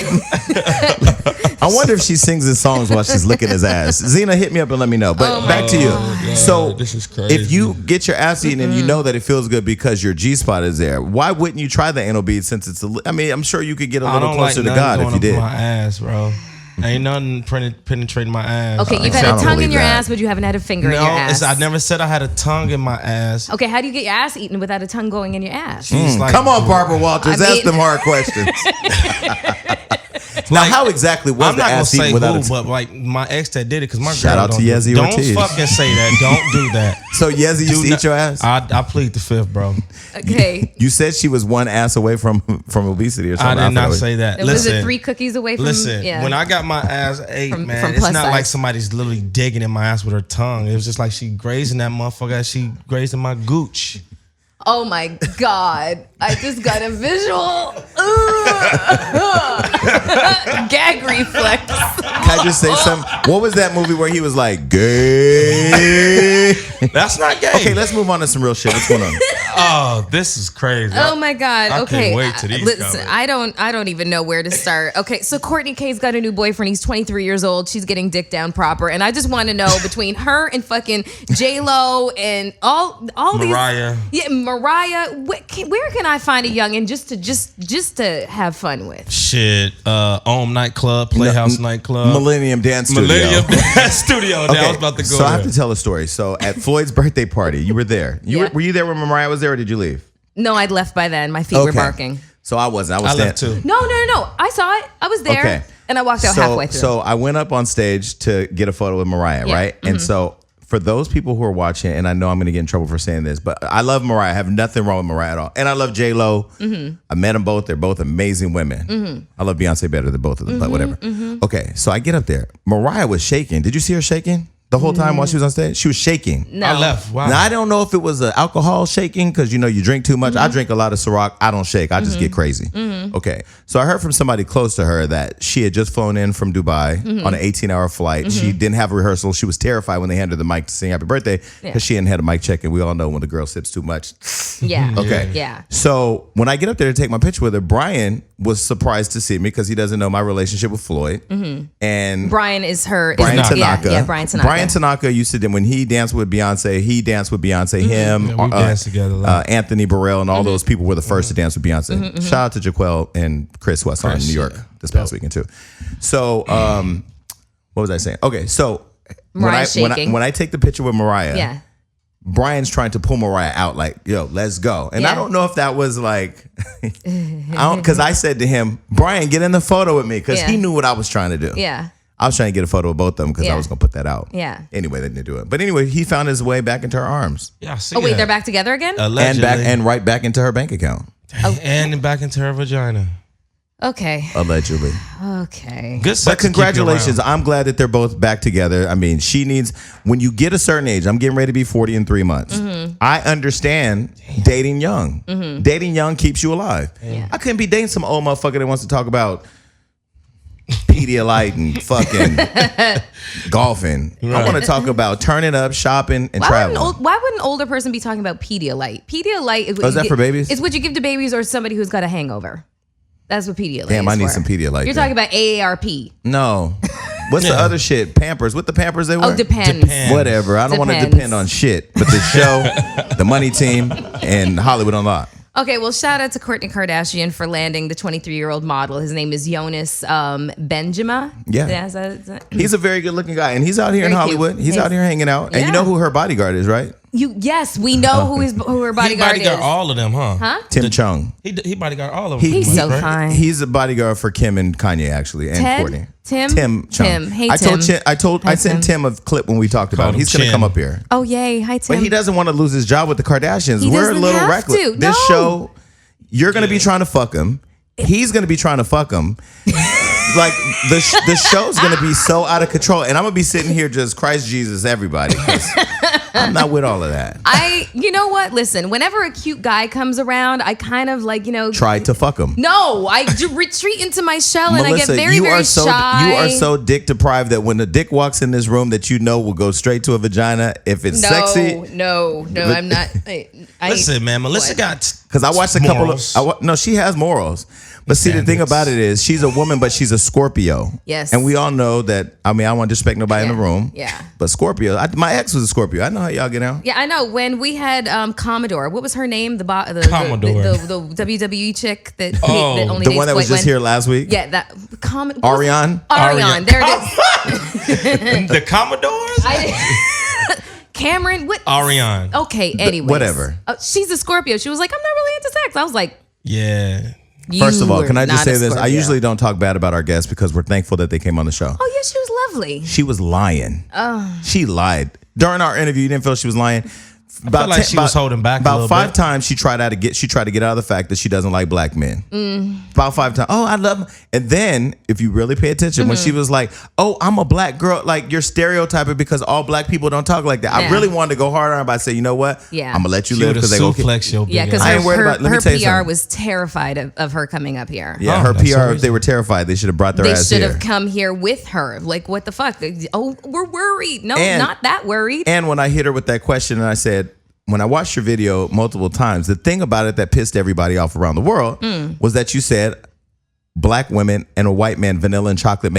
I wonder if she sings his songs while she's licking his ass. Zena, hit me up and let me know. But back to you. God, So this is crazy. if you get your ass eaten and you know that it feels good because your G-spot is there, why wouldn't you try the anal bead since it's I mean, I'm sure you could get a little closer to God if you did. My ass, bro. Ain't nothing penetrating my ass. Okay, you've had a tongue in your ass, but you haven't had a finger in your ass. I never said I had a tongue in my ass. Okay, how do you get your ass eaten without a tongue going in your ass? Like, come on, Barbara Walters, ask them hard questions. Now, how exactly was the ass eaten without a tongue? But like my ex that did it, because my shout girl out to Yezi Ortiz. Don't fucking say that. Don't do that. So Yezi used to eat your ass? I plead the fifth, bro. Okay. You said she was one ass away from obesity or something. I did not say that. Was it 3 cookies away from? Listen, when I got my ass ate, man, it's not like somebody's literally digging in my ass with her tongue. It was just like she grazing that motherfucker as she grazing my gooch. Oh my God. I just got a visual. Gag reflex. Can I just say something? What was that movie where he was like, gay? That's not gay. Okay, let's move on to some real shit. What's going on? Oh, this is crazy. Oh my God. I Okay. can't wait till these listen, come. I don't even know where to start. Okay, so Courtney K's got a new boyfriend. He's 23 years old. She's getting dick down proper. And I just want to know between her and fucking J-Lo and all Mariah. these. Yeah, Mariah. Where can I find a youngin' just to have fun with? Shit. Ohm nightclub, Playhouse nightclub. Millennium Dance Studio. Millennium Dance Studio. Okay, I was about to go so I there. have to tell a story. So at Floyd's birthday party, you were there. Were you there when Mariah was there, or did you leave? No, I'd left by then. My feet were barking. So I wasn't. I left too. No. I saw it. I was there. Okay. And I walked out halfway through. So I went up on stage to get a photo with Mariah, right? And so for those people who are watching, and I know I'm going to get in trouble for saying this, but I love Mariah. I have nothing wrong with Mariah at all. And I love J-Lo. I met them both. They're both amazing women. I love Beyonce better than both of them, but whatever. Okay, so I get up there. Mariah was shaking. Did you see her shaking the whole time while she was on stage? She was shaking. No. I left. Wow. Now, I don't know if it was alcohol shaking because, you drink too much. I drink a lot of Ciroc. I don't shake. I just get crazy. Okay. So I heard from somebody close to her that she had just flown in from Dubai on an 18-hour flight. She didn't have a rehearsal. She was terrified when they handed her the mic to sing happy birthday because she hadn't had a mic check. And we all know when the girl sips too much. Yeah. Okay. Yeah. So when I get up there to take my picture with her, Brian was surprised to see me because he doesn't know my relationship with Floyd. And Brian is her. Brian Tanaka. Yeah, Brian Tanaka. Brian Tanaka used to, when he danced with Beyonce, he danced with Beyonce. Him, Yeah, we danced together a lot. Anthony Burrell, and all those people were the first to dance with Beyonce. Shout out to Jaquel and Chris, who I saw in New York this past weekend too. So, what was I saying? Okay, so when I take the picture with Mariah, Brian's trying to pull Mariah out, like, yo, let's go. And I don't know if that was like, because I said to him, Brian, get in the photo with me, because he knew what I was trying to do. Yeah. I was trying to get a photo of both of them because I was going to put that out. Yeah. Anyway, they didn't do it. But anyway, he found his way back into her arms. Yeah, I see Oh, wait, that. they're back together again? Allegedly. And right back into her bank account. And back into her vagina. Okay. Allegedly. Okay. Good sex But to keep you congratulations. around. I'm glad that they're both back together. I mean, she needs, when you get a certain age, I'm getting ready to be 40 in 3 months. I understand dating young. Dating young keeps you alive. I couldn't be dating some old motherfucker that wants to talk about Pedialyte and fucking golfing. I want to talk about turning up, shopping, and traveling. Why would an older person be talking about Pedialyte? Pedialyte is what is that for babies? It's what you give to babies or somebody who's got a hangover. That's what Pedialyte Damn, is I need for. some Pedialyte. You're talking about AARP. No. What's the other shit? Pampers. What the Pampers they wear? Oh, depends. Whatever. I don't want to Depends. depend on shit. But the show, the Money Team, and Hollywood Unlocked. Okay, well, shout out to Kourtney Kardashian for landing the 23-year-old model. His name is Jonas Benjama. Yeah. Is that- He's a very good looking guy. And he's out here in Very Hollywood. cute. He's out here hanging out. And you know who her bodyguard is, right? Yes, we know who her bodyguard He bodyguard is. all of them, huh? Tim Chung. He bodyguard all of them. He's so right? fine. He's a bodyguard for Kim and Kanye, actually, and Ted? Courtney. Tim? Chung. Tim. Hey, I told Tim. I sent Tim a clip when we talked about Called it. He's him going to Chin. come up here. Oh, yay. Hi, Tim. But he doesn't want to lose his job with the Kardashians. He We're a doesn't little have reckless. to. This No. show, you're going to be trying to fuck him. He's going to be trying to fuck him. Like, the show's going to be so out of control. And I'm going to be sitting here just, Christ Jesus, everybody. 'Cause I'm not with all of that. You know what? Listen, whenever a cute guy comes around, I kind of Try to fuck him. No, I retreat into my shell and Melissa, I get very, you very are so shy. you are so dick deprived that when the dick walks in this room that you know will go straight to a vagina if it's sexy. No, I'm not. Listen, man, Melissa What? got Because I watched a couple Morals. of. No, she has morals. But see, the thing about it is, she's a woman, but she's a Scorpio. Yes. And we all know that. I mean, I don't want to disrespect nobody in the room. Yeah. But Scorpio, my ex was a Scorpio. I know how y'all get out. Yeah, I know. When we had Commodore, what was her name? The Commodore. the WWE chick that, that only The dates one that was white just men. here last week. Yeah, that Commodore. Ariane. Ariane. There it is. The Commodores? Cameron. What? Ariane. Okay. Anyways. Whatever. She's a Scorpio. She was like, I'm not really into sex. I was like, Yeah. First of all, can I just say this? I Scorpio. usually don't talk bad about our guests because we're thankful that they came on the show. Oh yeah, she was lovely. She was lying. She lied. During our interview, you didn't feel she was lying? I felt like she was holding back a about little 5 bit. times she tried to get out of the fact that she doesn't like black men. About 5 times. Oh, I love him. And then if you really pay attention, when she was like, oh, I'm a black girl, like you're stereotyping because all black people don't talk like that. I Yeah. really wanted to go hard on her by saying, you know what? Yeah. I'm gonna let you She live would have because they go suplex your big Yeah, because I ain't worried her about- let me her tell you PR something. was terrified of her coming up here. Yeah, Oh, her that's the PR, if reason. they were terrified, they should have brought their They ass should here. have come here with her. Like, what the fuck? Oh, we're worried. No, And- not that worried. And when I hit her with that question and I said, when I watched your video multiple times, the thing about it that pissed everybody off around the world was that you said black women and a white man, vanilla and chocolate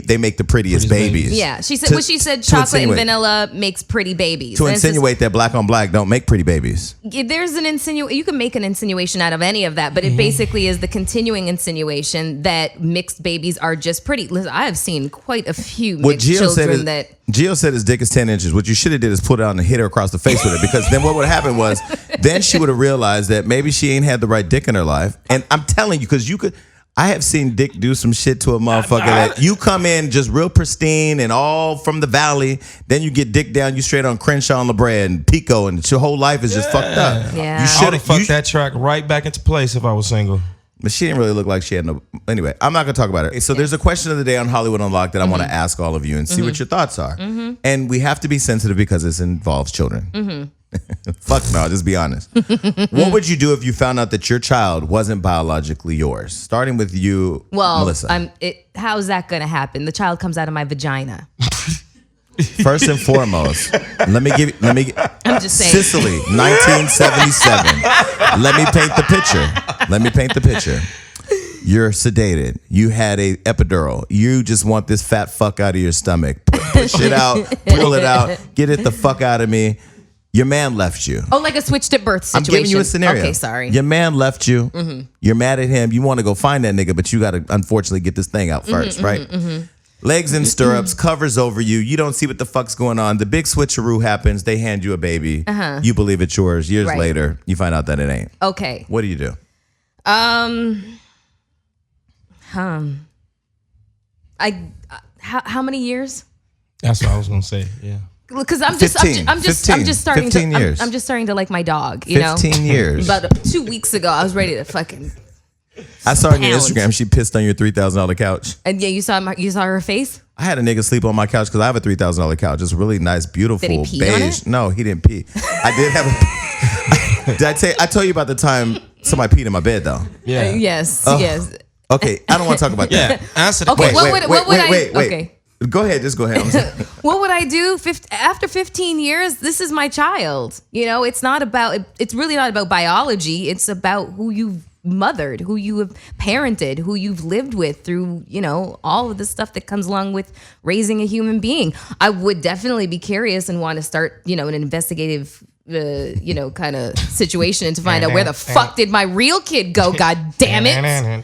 they make the prettiest babies. Yeah, she said. She said chocolate and vanilla makes pretty babies. To And it's just- insinuate that black on black don't make pretty babies. there's an you can make an insinuation out of any of that, but it basically is the continuing insinuation that mixed babies are just pretty. Listen, I have seen quite a few mixed children that. Gio said his dick is 10 inches. What you should have did is put it on and hit her across the face with it, because then what would happen was then she would have realized that maybe she ain't had the right dick in her life. And I'm telling you, because I have seen Dick do some shit to a motherfucker that you come in just real pristine and all from the valley. Then you get Dick down, you straight on Crenshaw and LeBray and Pico, and your whole life is just fucked up. Yeah. You I should would have fucked that track right back into place if I was single. But she didn't really look like she had no. Anyway, I'm not going to talk about it. So there's a question of the day on Hollywood Unlocked that I want to ask all of you and see what your thoughts are. And we have to be sensitive because this involves children. Fuck no, just be honest. What would you do if you found out that your child wasn't biologically yours? Starting with you, Well, Melissa. how's that going to happen? The child comes out of my vagina. First and foremost, let me I'm just saying. Sicily, 1977. Let me paint the picture. You're sedated. You had a epidural. You just want this fat fuck out of your stomach. Push it out, pull it out, get it the fuck out of me. Your man left you. Oh, like a switched at birth situation. I'm giving you a scenario. Okay, sorry. Your man left you. You're mad at him. You want to go find that nigga, but you got to unfortunately get this thing out first, right? Legs in stirrups, covers over you. You don't see what the fuck's going on. The big switcheroo happens. They hand you a baby. You believe it's yours. Years Right. later, you find out that it ain't. Okay. What do you do? How many years? That's what I was gonna say. Yeah. Because I'm 15, just 15 starting 15 to years. I'm just starting to like my dog, you know. 15 years. About 2 weeks ago, I was ready to fucking. I saw on your pound. Instagram, she pissed on your $3,000 couch. And yeah, you saw her face. I had a nigga sleep on my couch because I have a $3,000 couch. It's really nice, beautiful, Did he pee beige. on it? No, he didn't pee. I did have a. Did I tell you about the time somebody peed in my bed though? Yeah. Yes. Oh. Yes. Okay, I don't want to talk about that. Yeah. Answer the Okay. question. What would I? wait. Okay. Go ahead, just go ahead. I'm sorry. What would I do after 15 years? This is my child. You know, it's really not about biology. It's about who you've mothered, who you have parented, who you've lived with through, you know, all of the stuff that comes along with raising a human being. I would definitely be curious and want to start, you know, an investigative kind of situation to find out where the fuck did my real kid go, god damn it.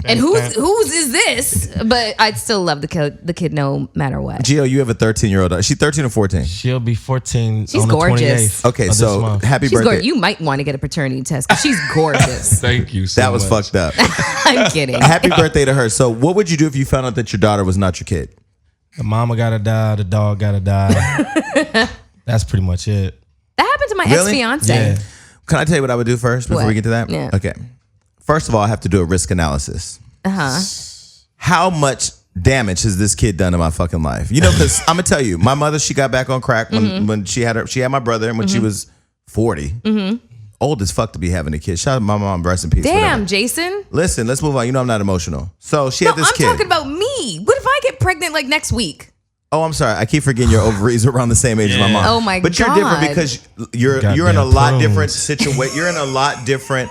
And whose is this? But I'd still love the kid no matter what. Gio, you have a 13-year-old daughter. She's 13 or 14? She'll be 14 She's on the gorgeous. 28th. Okay, of this so month. happy She's birthday. gorgeous. You might want to get a paternity test because she's gorgeous. Thank you so That was much. fucked up. I'm kidding. Happy birthday to her. So what would you do if you found out that your daughter was not your kid? The mama gotta die, the dog gotta die. That's pretty much it. That happened to my Really? ex-fiance. Yeah. Can I tell you what I would do first before What? we get to that? Yeah. Okay. First of all, I have to do a risk analysis. How much damage has this kid done in my fucking life? You know, because I'm gonna tell you, my mother, she got back on crack when she had my brother, and when she was 40. Old as fuck to be having a kid. Shout out to my mom, rest in peace. Damn, whatever. Jason. Listen, let's move on. You know I'm not emotional. So she No, had this I'm kid. talking about me. What if I get pregnant like next week? Oh, I'm sorry. I keep forgetting your ovaries are around the same age as my mom. Oh my But you're different God. because you're in a Goddamn lot prunes. different situation. You're in a lot different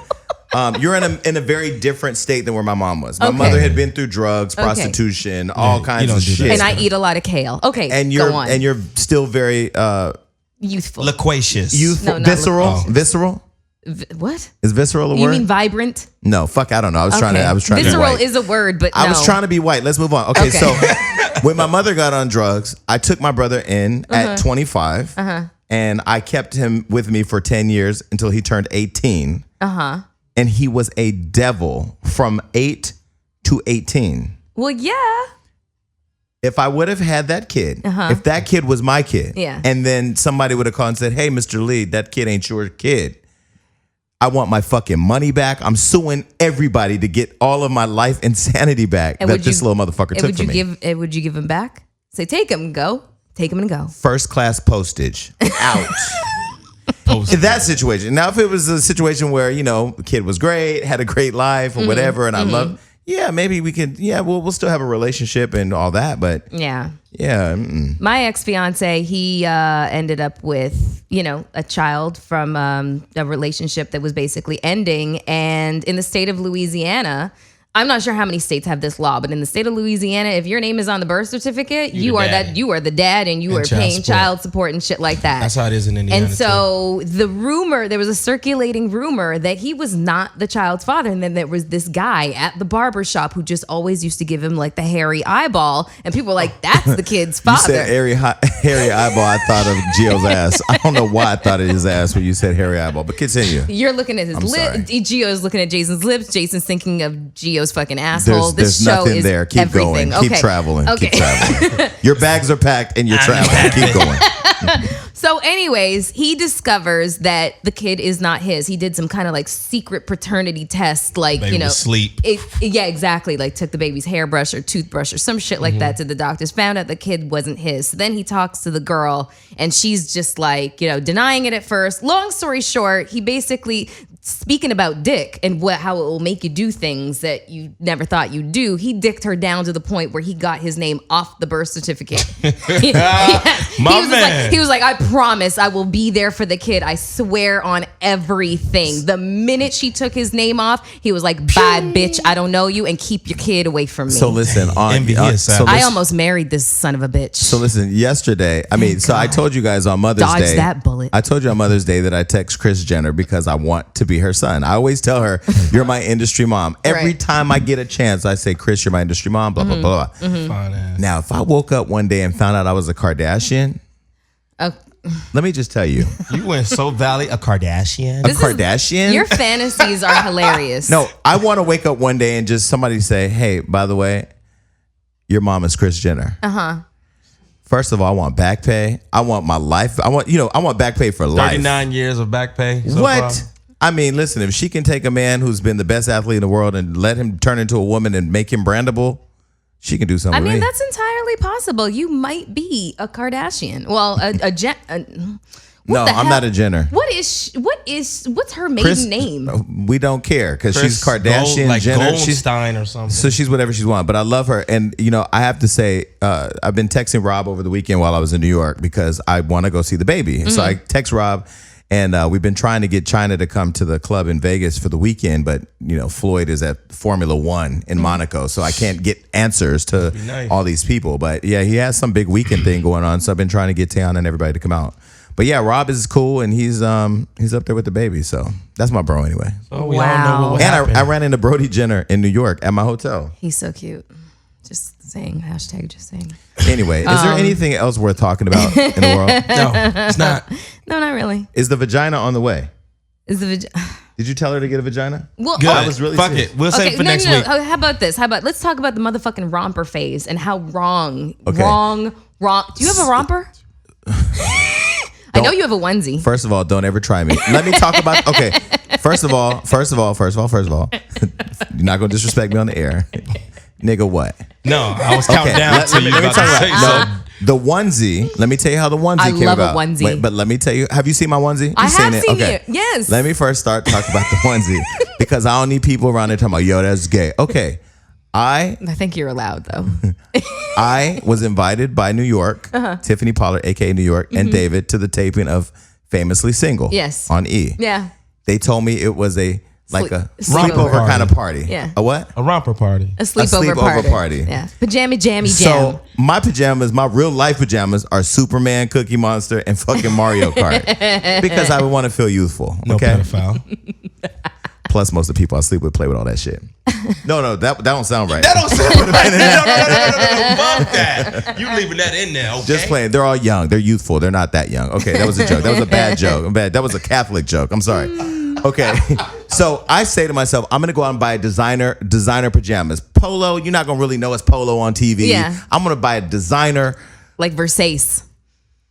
You're in a very different state than where my mom was. My Okay. mother had been through drugs, prostitution, all kinds don't of do that. shit. And I eat a lot of kale. Okay, and go on. you're still very Youthful. Loquacious. youthful, No, not visceral. look- Visceral What? is visceral a You word? mean vibrant? No, fuck. I don't know. I was trying to be Visceral white. is a word, but I no. was trying to be white. Let's move on. Okay, Okay. so when my mother got on drugs, I took my brother in at 25, and I kept him with me for 10 years until he turned 18. And he was a devil from 8 to 18. Well, yeah. If I would have had that kid, if that kid was my kid, Yeah. and then somebody would have called and said, hey, Mr. Lee, that kid ain't your kid. I want my fucking money back. I'm suing everybody to get all of my life insanity back And that would this you- little motherfucker took from me. Would you give him back? Say, take him and go. Take him and go. First class postage out. In that situation. Now, if it was a situation where, the kid was great, had a great life or whatever, and I love, maybe we could, we'll still have a relationship and all that. But Yeah. my My ex-fiance, he ended up with, a child from a relationship that was basically ending. And in the state of Louisiana, I'm not sure how many states have this law, but in the state of Louisiana, if your name is on the birth certificate, you are the dad, and you are paying child support and shit like that. That's how it is in Indiana. And so there was a circulating rumor that he was not the child's father. And then there was this guy at the barber shop who just always used to give him like the hairy eyeball. And people were like, that's the kid's You father. said hairy eyeball. I thought of Gio's ass. I don't know why I thought of his ass when you said hairy eyeball, but continue. You're looking at his sorry. lip. Gio's looking at Jason's lips. Jason's thinking of Gio's fucking asshole. There's This show nothing is there. Keep everything. going. Keep Okay. traveling. Okay. Keep traveling. Your bags are packed and you're traveling. Keep going. So anyways, he discovers that the kid is not his. He did some kind of like secret paternity test, like, Baby was asleep. Yeah, exactly. Like took the baby's hairbrush or toothbrush or some shit like that to the doctors, found out the kid wasn't his. So then he talks to the girl and she's just like, denying it at first. Long story short, he basically, speaking about dick and how it will make you do things that you never thought you'd do, he dicked her down to the point where he got his name off the birth certificate. He was like, I promise I will be there for the kid. I swear on everything. The minute she took his name off, he was like, bye, bitch. I don't know you, and keep your kid away from me. So listen, I almost married this son of a bitch. So listen, yesterday, I told you guys on Mother's Dodge Day. that bullet. I told you on Mother's Day that I text Kris Jenner because I want to be her son. I always tell her, you're my industry mom. Every Right. time I get a chance, I say, Kris, you're my industry mom, blah, blah, blah. Fine ass. Now, if I woke up one day and found out I was a Kardashian, let me just tell you. You went so valley, a Kardashian. Kardashian? Your fantasies are hilarious. No, I want to wake up one day and just somebody say, hey, by the way, your mom is Kris Jenner. First of all, I want back pay. I want my life. I want back pay for life. 39 years of back pay. So What? far. Listen, if she can take a man who's been the best athlete in the world and let him turn into a woman and make him brandable, she can do something with me. that's entirely possible. You might be a Kardashian. Well, No, I'm not a Jenner. What's her maiden name? We don't care because she's Kris Kardashian Jenner. Goldstein or something. So she's whatever she wants. But I love her. And, I have to say, I've been texting Rob over the weekend while I was in New York because I want to go see the baby. So I text Rob. And we've been trying to get China to come to the club in Vegas for the weekend, but Floyd is at Formula One in Monaco, so I can't get answers to all these people. But yeah, he has some big weekend thing going on, so I've been trying to get Tiana and everybody to come out. But yeah, Rob is cool, and he's up there with the baby, so that's my bro anyway. Oh, we all know what And happened. I ran into Brody Jenner in New York at my hotel. He's so cute. Just saying. Hashtag just saying. Anyway, is there anything else worth talking about in the world? No, it's not. No, not really. Is the vagina on the way? Is the Did you tell her to get a vagina? well? Good. I was really Fuck serious. it. We'll save it for next no. week. How about this? Let's talk about the motherfucking romper phase and how wrong. Okay. Wrong. Do you have a romper? I know you have a onesie. First of all, don't ever try me. Let me talk about. Okay. First of all, you're not gonna disrespect me on the air, nigga. What? No, I was counting down Let to me you. talk about to about say no, the onesie. Let me tell you how the onesie I came love a about. onesie. Wait, but let me tell you. Have you seen my onesie? I You've have seen it. Yes. Let me first start talking about the onesie because I don't need people around there talking about yo, that's gay. Okay. I think you're allowed though. I was invited by New York, Tiffany Pollard, aka New York, and David to the taping of Famously Single. Yes. On E. Yeah. They told me it was a like a sleepover sleepover party. kind of party. Yeah. A what? A romper party. A sleepover party. Yeah. Pajama jammy jam. So my pajamas, my real life pajamas, are Superman, Cookie Monster, and fucking Mario Kart because I would want to feel youthful. No Okay. pedophile. Plus, most of the people I sleep with play with all that shit. No, that don't sound right. That don't sound right. No. Fuck that. You leaving that in there, okay? Just playing. They're all young. They're youthful. They're not that young. Okay, that was a joke. That was a bad joke. That was a Catholic joke. I'm sorry. Okay, so I say to myself, I'm gonna go out and buy a designer pajamas. Polo, you're not gonna really know it's polo on TV. Yeah. I'm gonna buy a designer. Like Versace.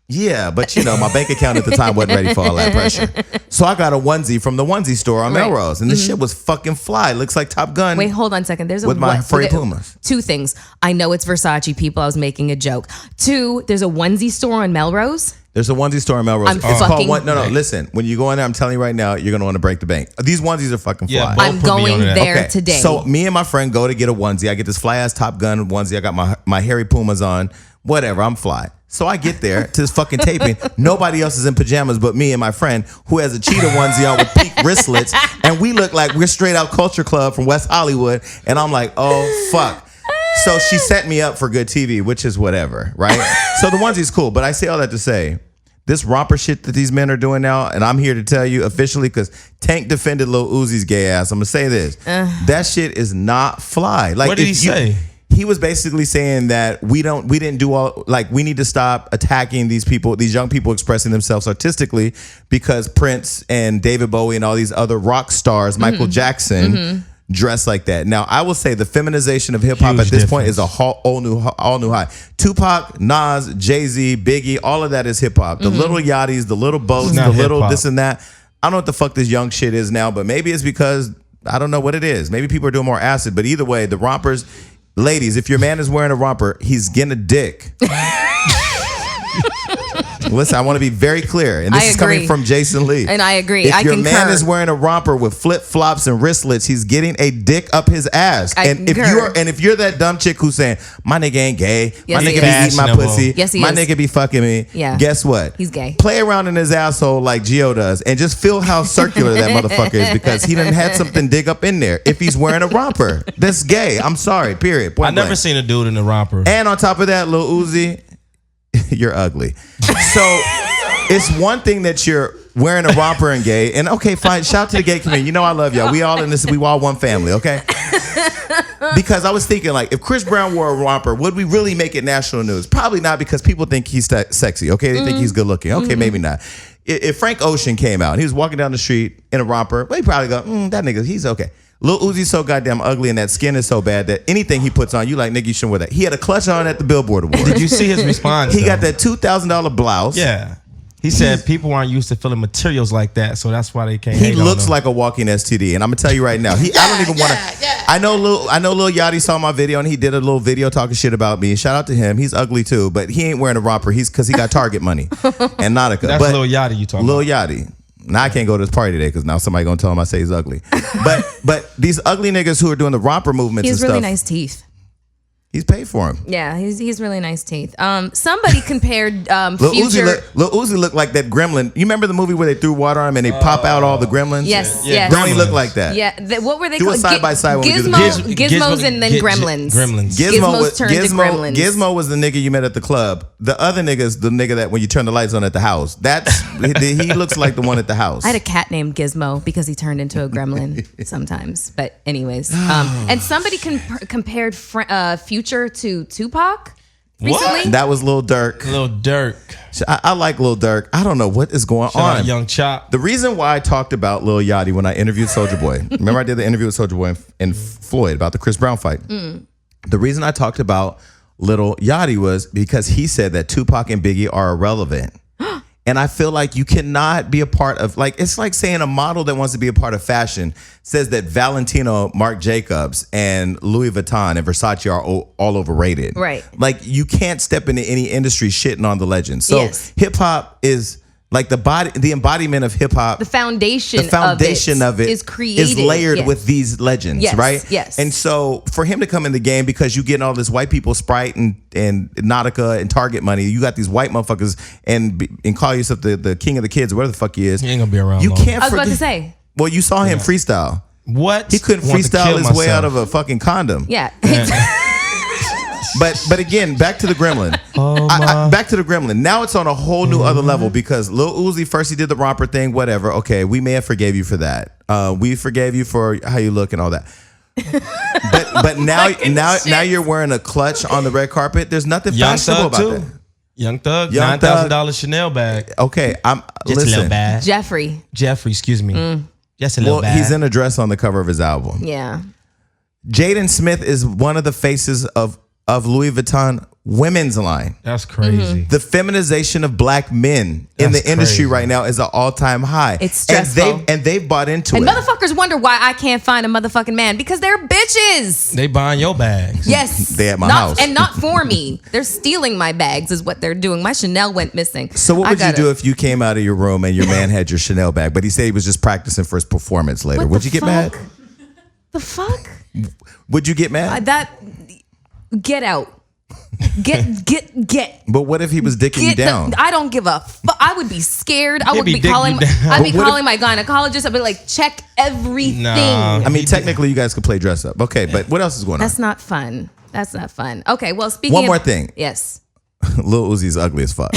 Yeah, but my bank account at the time wasn't ready for all that pressure. So I got a onesie from the onesie store on Right. Melrose, and this shit was fucking fly. Looks like Top Gun. Wait, hold on a second. There's a With my Frey okay, Pumas. Two things. I know it's Versace, people. I was making a joke. Two, there's a onesie store on Melrose. There's a onesie store in Melrose. I'm It's fucking- called one. No, listen. When you go in there, I'm telling you right now, you're gonna want to break the bank. These onesies are fucking fly. Yeah, both I'm put me going on that. there Okay, today. so me and my friend go to get a onesie. I get this fly ass Top Gun onesie. I got my hairy Pumas on. Whatever, I'm fly. So I get there to this fucking taping. Nobody else is in pajamas but me and my friend who has a cheetah onesie on with pink wristlets. And we look like we're straight out Culture Club from West Hollywood. And I'm like, oh, fuck. So she set me up for good TV, which is whatever, right? So the onesie's cool. But I say all that to say, this romper shit that these men are doing now, and I'm here to tell you officially because Tank defended Lil Uzi's gay ass. I'm going to say this. That shit is not fly. Like, What did he say? He was basically saying that we didn't do all, like, we need to stop attacking these people, these young people expressing themselves artistically because Prince and David Bowie and all these other rock stars, Michael Jackson, dress like that. Now, I will say the feminization of hip hop Huge at this point is difference. a all new high. Tupac, Nas, Jay-Z, Biggie, all of that is hip hop. The little yachties, the little boats, It's the not little hip-hop. this and that. I don't know what the fuck this young shit is now, but maybe it's because I don't know what it is. Maybe people are doing more acid, but either way, the rompers. Ladies, if your man is wearing a romper, he's getting a dick. Listen, I want to be very clear, and this I is agree. coming from Jason Lee. And I agree. If I your concur. man is wearing a romper with flip flops and wristlets, he's getting a dick up his ass. I and concur. if you're that dumb chick who's saying my nigga ain't gay, Yes, my he nigga be is. eating my Fashionable. pussy, Yes, he my is. nigga be fucking me. Yeah. Guess what? He's gay. Play around in his asshole like Gio does, and just feel how circular that motherfucker is because he done had something dig up in there. If he's wearing a romper, that's gay. I'm sorry. Period. Point I never blank. seen a dude in a romper. And on top of that, Lil Uzi, you're ugly. So it's one thing that you're wearing a romper and gay. And okay, fine. Shout out to the gay community. You know I love y'all. We all in this. We all one family. Okay. Because I was thinking, like, if Chris Brown wore a romper, would we really make it national news? Probably not, because people think he's sexy. Okay, they think he's good looking. Okay, maybe not. If Frank Ocean came out and he was walking down the street in a romper, well, he'd probably go, that nigga, he's okay. Lil Uzi's so goddamn ugly and that skin is so bad that anything he puts on, you like, nigga, you shouldn't wear that. He had a clutch on at the Billboard Awards. Did you see his response? He got though? that $2,000 blouse. Yeah. He said people aren't used to feeling materials like that, so that's why they can't. He hate on looks him. like a walking STD, and I'm gonna tell you right now. I don't even want to. I know Lil Yachty saw my video, and he did a little video talking shit about me. Shout out to him. He's ugly too, but he ain't wearing a romper. He's because he got Target money and Nautica. That's but Lil Yachty you talking Lil about. Yachty. Now I can't go to this party today because now somebody gonna tell him I say he's ugly. But these ugly niggas who are doing the romper movements He has and really stuff, nice teeth. he's paid for him. Yeah, he's really nice teeth. Somebody compared Lil Future. Uzi looked like that gremlin. You remember the movie where they threw water on him and they pop out all the gremlins? Yes, Yeah, yes. Don't he look like that? Yeah, what were they Do a called? side by side when we do the Gizmos and then Gremlins. Gremlins. Gizmos turned to Gremlins. Gizmo was the nigga you met at the club. The other nigga's the nigga that when you turn the lights on at the house. That's he looks like the one at the house. I had a cat named Gizmo because he turned into a gremlin sometimes. But anyways, and somebody compared Future to Tupac recently. That was Lil Durk. Lil Durk. I like Lil Durk. I don't know what is going Shout out on. Young Chop. The reason why I talked about Lil Yachty when I interviewed Soulja Boy, remember I did the interview with Soulja Boy and Floyd about the Chris Brown fight. The reason I talked about Lil Yachty was because he said that Tupac and Biggie are irrelevant. And I feel like you cannot be a part of, like, it's like saying a model that wants to be a part of fashion says that Valentino, Marc Jacobs, and Louis Vuitton and Versace are all overrated. Right. Like, you can't step into any industry shitting on the legends. So Yes. hip hop is like the embodiment of hip hop. The foundation of it is created. is layered Yes. with these legends, Yes, right? yes. And so for him to come in the game because you getting all this white people Sprite and Nautica and Target money, you got these white motherfuckers and call yourself the king of the kids, whatever the fuck he is. He ain't gonna be around You long. can't I was about forget- to say. Well, you saw him freestyle. What? He couldn't freestyle his way out of a fucking condom. Yeah. But again, back to the gremlin. Back to the gremlin. Now it's on a whole new other level because Lil Uzi first he did the romper thing, whatever. Okay, we may have forgave you for that. We forgave you for how you look and all that. But now you're wearing a clutch on the red carpet. There's nothing fashionable about that. Young Thug, $9,000 Chanel bag. Okay, Just a little bag. Jeffrey, excuse me. Just a little bag. He's in a dress on the cover of his album. yeah. Jaden Smith is one of the faces of Louis Vuitton women's line. That's crazy. The feminization of black men in the industry right now is an all-time high. It's stressful. And they've bought into And it. motherfuckers wonder why I can't find a motherfucking man because they're bitches. They buying your bags. Yes. They at my house. And not for me. They're stealing my bags is what they're doing. My Chanel went missing. So what would you do if you came out of your room and your man had your Chanel bag, but he said he was just practicing for his performance later? Would you get mad? The fuck? Would you get mad? Get out. Get. But what if he was dicking you down? I don't give a fuck. I would be scared. I would be be dicking calling. you down. I'd be calling my gynecologist. I'd be like, check everything. Nah. I mean, technically, you guys could play dress up. Okay, but what else is going on? That's not fun. That's not fun. Okay, well, speaking One of, more thing. Yes. Lil Uzi's ugly as fuck.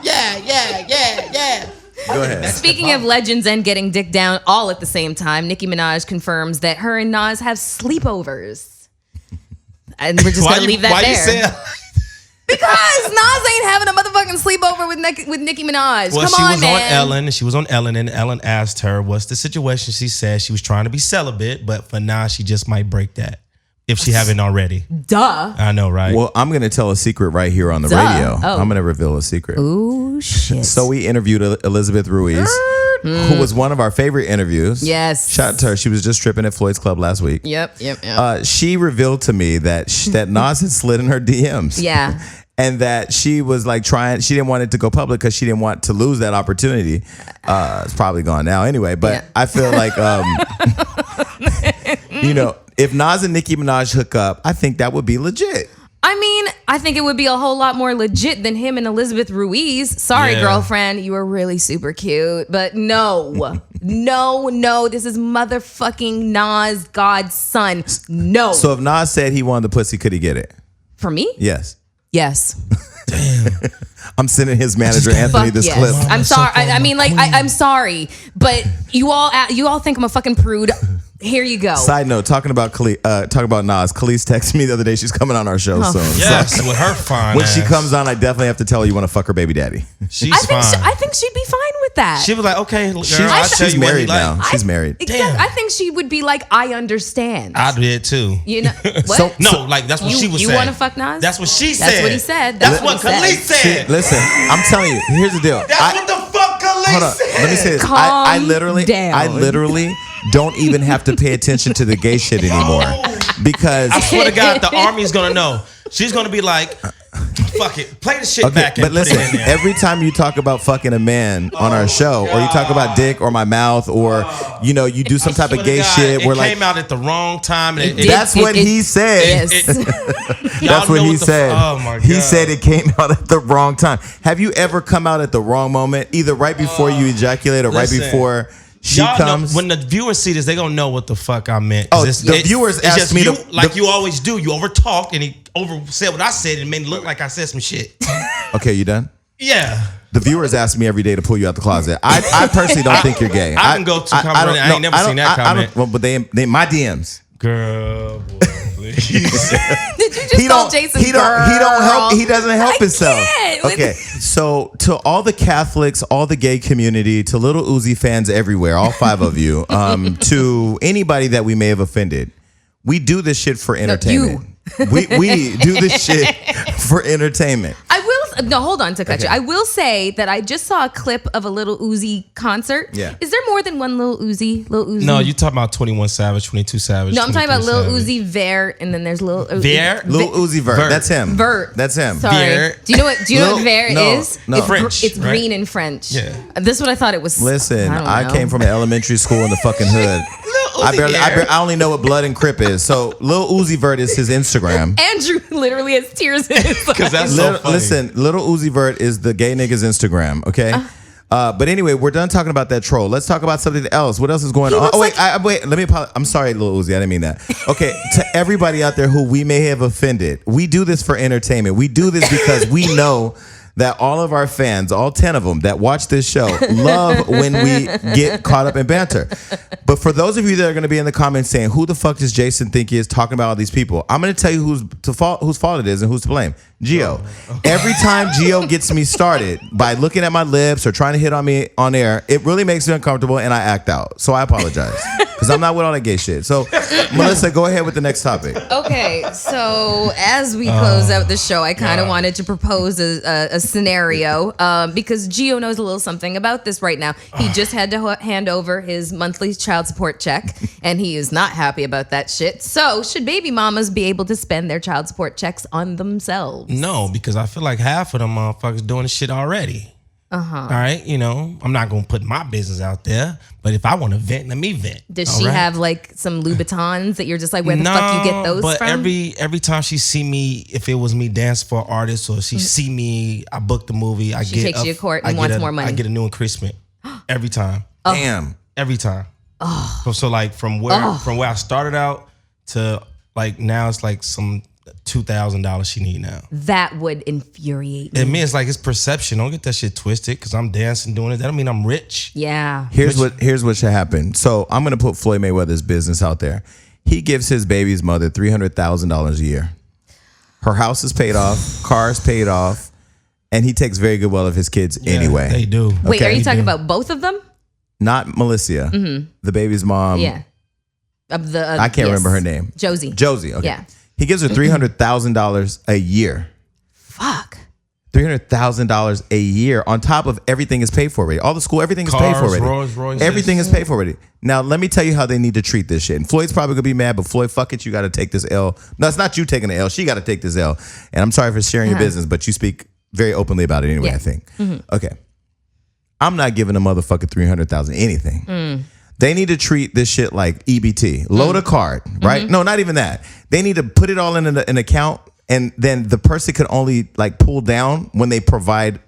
Yeah. Go ahead. Speaking of legends and getting dick down all at the same time, Nicki Minaj confirms that her and Nas have sleepovers. And we're just going to leave that there. Because Nas ain't having a motherfucking sleepover with Nicki Minaj. Well, Come on, man. She was on Ellen, and Ellen asked her, what's the situation? She said she was trying to be celibate, but for now, she just might break that if she haven't already. Duh. I know, right? Well, I'm going to tell a secret right here on the radio. I'm going to reveal a secret. Ooh, shit. So we interviewed Elizabeth Ruiz, who was one of our favorite interviews. Yes. Shout out to her. She was just stripping at Floyd's Club last week. Yep. She revealed to me that that Nas had slid in her DMs. Yeah. And that she was like she didn't want it to go public because she didn't want to lose that opportunity. It's probably gone now anyway, but yeah. I feel like, if Nas and Nicki Minaj hook up, I think that would be legit. I mean, I think it would be a whole lot more legit than him and Elizabeth Ruiz. Sorry, girlfriend. You were really super cute. But no, this is motherfucking Nas, God's son. No. So if Nas said he wanted the pussy, could he get it? For me? Yes. Yes. Damn. I'm sending his manager Anthony this clip. I'm sorry. I'm sorry, but you all think I'm a fucking prude. Here you go. Side note, talking about Nas, Khalees texted me the other day. She's coming on our show soon. Yes, with her fine When ass. she comes on, I definitely have to tell her you want to fuck her baby daddy. She's fine. fine. I think she'd be fine with that. She was like, okay, girl, she's married now. She's married. Exactly. I think she would be like, I understand. I did too. You know what? That's what she was saying. You want to fuck Nas? That's what she said. That's what he said. That's what Khalees said. Listen, I'm telling you. Here's the deal. That's what the fuck Khalees said. Let me say this. I literally don't even have to pay attention to the gay shit anymore because I swear to God, the army's gonna know. She's gonna be like, fuck it, play the shit back. But listen, every time you talk about fucking a man on our show, or you talk about dick or my mouth, or you do some type of gay shit, it came out at the wrong time. That's what he said. That's what he said. Oh my God. He said it came out at the wrong time. Have you ever come out at the wrong moment, either right before you ejaculate or right before she comes? When the viewers see this, they gonna know what the fuck I meant. The viewers asked me you always do. You over talked and he over said what I said and made it look like I said some shit. Okay, you done? Yeah. The viewers ask me every day to pull you out the closet. I personally don't think you're gay. I can go to comment. I ain't never seen that comment. But they my DMs. Girl, boy, please. Did you just call Jason He don't help. He doesn't help himself. Can't. Okay, so to all the Catholics, all the gay community, to Little Uzi fans everywhere, all 5 of you, to anybody that we may have offended, we do this shit for entertainment. We do this shit for entertainment. Hold on, Takachi. Okay. I will say that I just saw a clip of a Lil Uzi concert. Yeah. Is there more than one Lil Uzi? No, you talking about 21 Savage, 22 Savage. No, I'm talking about Lil Uzi Vert, and then there's Lil Uzi. Lil Uzi Vert. That's him. Vert. That's him. Sorry. Vert. Do you know what Vert is? No. It's French. It's right? green in French. Yeah. This is what I thought it was. Listen, I came from an elementary school in the fucking hood. I only know what Blood and Crip is. So Lil Uzi Vert is his Instagram. Andrew literally has tears in his eyes. Because that's so funny. Listen, Lil Uzi Vert is the gay nigga's Instagram, okay? But anyway, we're done talking about that troll. Let's talk about something else. What else is going on? Oh, wait, wait. Let me apologize. I'm sorry, Lil Uzi. I didn't mean that. Okay, to everybody out there who we may have offended, we do this for entertainment. We do this because we know that all of our fans, all 10 of them that watch this show, love when we get caught up in banter. But for those of you that are going to be in the comments saying, who the fuck does Jason think he is talking about all these people? I'm going to tell you whose fault it is and who's to blame. Gio. Every time Gio gets me started by looking at my lips or trying to hit on me on air, it really makes me uncomfortable and I act out. So I apologize because I'm not with all that gay shit. So Melissa, go ahead with the next topic. Okay, so as we close out the show, I kind of wanted to propose a scenario because Gio knows a little something about this right now. He just had to hand over his monthly child support check, and he is not happy about that shit. So should baby mamas be able to spend their child support checks on themselves? No, because I feel like half of them motherfuckers doing this shit already. All right, you know, I'm not gonna put my business out there, but if I want to vent, let me vent. Does she have like some Louboutins that you're just like, where the fuck you get those but from? every time she see me, if it was me dance for an artist or she see me, I booked the movie, she takes you to court and wants more money. I get a new increasement every time. Damn. Every time. So like from where I started out to like now it's like some $2,000 she need now. That would infuriate me. It means like it's perception. Don't get that shit twisted because I'm dancing doing it. That don't mean I'm rich. Yeah. Here's what should happen. So I'm gonna put Floyd Mayweather's business out there. He gives his baby's mother $300,000 a year. Her house is paid off, car's paid off, and he takes very good well of his kids anyway. They do. Wait, are you talking about both of them? Not Melissa, the baby's mom. Yeah. I can't remember her name. Josie. Okay. Yeah. He gives her $300,000 a year. Fuck. $300,000 a year on top of everything is paid for already. All the school, everything is paid for already. Rolls-Royces. Everything is paid for already. Now, let me tell you how they need to treat this shit. And Floyd's probably going to be mad, but Floyd, fuck it. You got to take this L. No, it's not you taking the L. She got to take this L. And I'm sorry for sharing your business, but you speak very openly about it anyway, I think. Okay. I'm not giving a motherfucker $300,000 anything. They need to treat this shit like EBT. Load a card, right? No, not even that. They need to put it all in an account, and then the person could only like pull down when they provide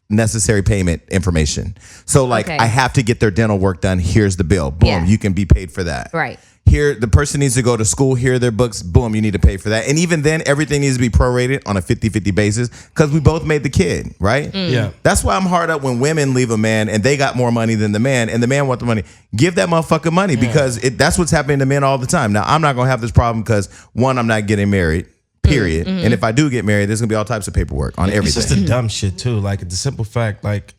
necessary payment information. So like, I have to get their dental work done. Here's the bill. Boom, you can be paid for that. Right. Here, the person needs to go to school. Here are their books. Boom, you need to pay for that. And even then, everything needs to be prorated on a 50-50 basis because we both made the kid, right? Yeah. That's why I'm hard up when women leave a man and they got more money than the man and the man want the money. Give that motherfucker money because that's what's happening to men all the time. Now, I'm not going to have this problem because, one, I'm not getting married, period. And if I do get married, there's going to be all types of paperwork on everything. It's just the dumb shit, too. Like, the simple fact, like,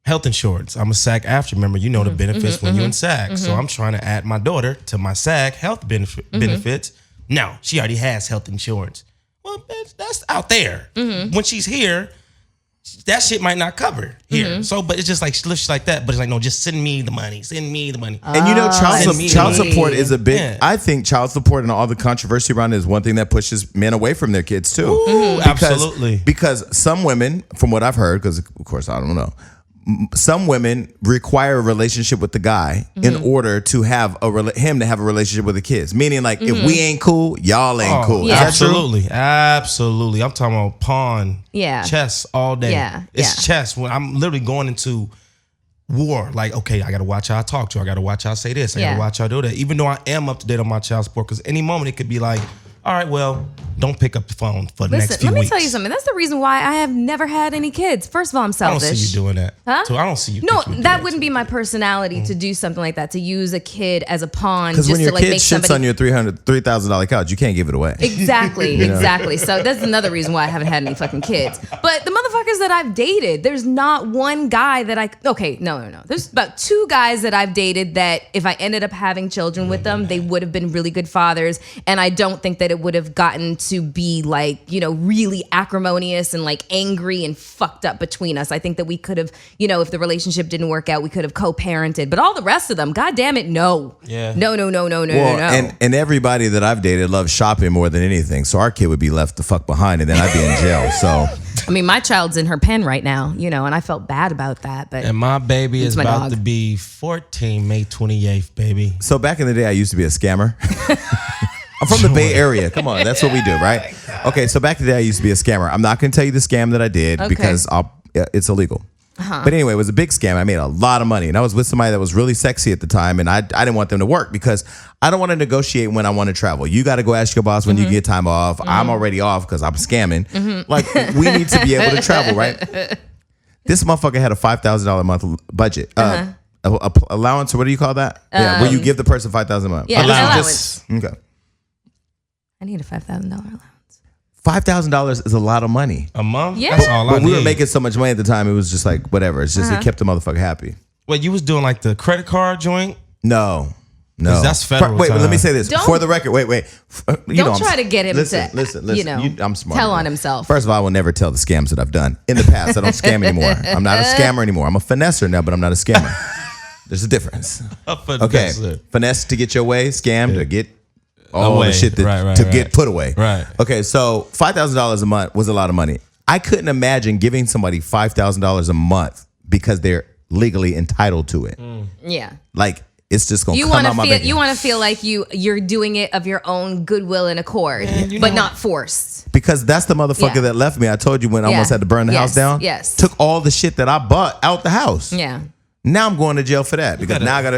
health insurance. I'm a SAG after member. You know the benefits when you're in SAG. So I'm trying to add my daughter to my SAG health benefits. No, she already has health insurance. Well, bitch, that's out there. When she's here, that shit might not cover here. So, but it's just like shit like that. But it's like, no, just send me the money. Send me the money. And you know, child support is a big. Yeah. I think child support and all the controversy around it is one thing that pushes men away from their kids too. Ooh, absolutely. Because some women, from what I've heard, because of course I don't know, some women require a relationship with the guy in order to have him to have a relationship with the kids. Meaning, like, if we ain't cool, y'all ain't cool. Yeah. Absolutely. Absolutely. I'm talking about pawn, chess all day. Yeah. It's chess. When I'm literally going into war, like, okay, I got to watch how I talk to her. I got to watch how I say this. I got to watch how I do that. Even though I am up to date on my child support, because any moment it could be like, all right, well, don't pick up the phone for the next few weeks. Let me tell you something. That's the reason why I have never had any kids. First of all, I'm selfish. I don't see you doing that. Huh? So I don't see you. No, that wouldn't be my personality to do something like that, to use a kid as a pawn. Because when just your to, like, kid make shits on your $3,000 couch, you can't give it away. Exactly, exactly. So that's another reason why I haven't had any fucking kids. But the motherfuckers that I've dated, there's not one guy that no. There's about 2 guys that I've dated that if I ended up having children with them, they would have been really good fathers. And I don't think that it would have gotten to be like, you know, really acrimonious and like angry and fucked up between us. I think that we could have, you know, if the relationship didn't work out, we could have co-parented. But all the rest of them, God damn it, no. Yeah. No. And everybody that I've dated loves shopping more than anything. So our kid would be left the fuck behind and then I'd be in jail. So I mean, my child's in her pen right now, you know, and I felt bad about that. But and my baby is about to be 14 May 28th, baby. So back in the day, I used to be a scammer. I'm from the Bay Area. Come on, that's what we do, right? Okay, so back in the day, I used to be a scammer. I'm not going to tell you the scam that I did because it's illegal. But anyway, it was a big scam. I made a lot of money, and I was with somebody that was really sexy at the time, and I didn't want them to work because I don't want to negotiate when I want to travel. You got to go ask your boss when you get time off. I'm already off because I'm scamming. Like, we need to be able to travel, right? This motherfucker had a $5,000 a month budget. Allowance, or what do you call that? Where you give the person $5,000 a month. Yeah, allowance. Okay. I need a $5,000 allowance. $5,000 is a lot of money. A month? Yeah. That's all I When need. we were making so much money at the time, it was just like, whatever. It's just, it kept the motherfucker happy. Wait, you was doing like the credit card joint? No. 'Cause that's federal Wait, time. let me say this. Don't- For the record, wait. Don't try to get him listen, to, listen. I'm smart. tell on himself. First of all, I will never tell the scams that I've done. In the past, I don't scam anymore. I'm not a scammer anymore. I'm a finesser now, but I'm not a scammer. There's a difference. Okay. Finesse to get your way, scam to get all away. the shit that, get put away. Right. Okay, so $5,000 a month was a lot of money. I couldn't imagine giving somebody $5,000 a month because they're legally entitled to it. Yeah. Like, it's just gonna You come want out my to bank. feel. You want to feel like you're doing it of your own goodwill and accord, but not forced. Because that's the motherfucker Yeah. that left me. I told you when I almost had to burn the house down. Yes. Took all the shit that I bought out the house. Yeah. Now I'm going to jail for that because now I gotta,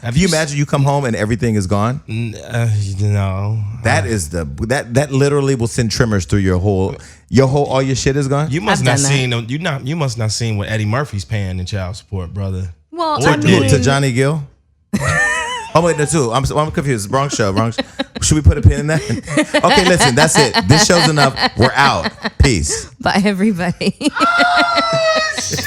Have you imagine you come home and everything is gone? No. That is that literally will send tremors through your whole all your shit is gone. You must I've not done seen them. You must not seen what Eddie Murphy's paying in child support, brother. Well, Or I mean, to Johnny Gill. Oh wait, no, too. I'm confused. Wrong show. Should we put a pin in that? Okay, listen. That's it. This show's enough. We're out. Peace. bye everybody. Shit.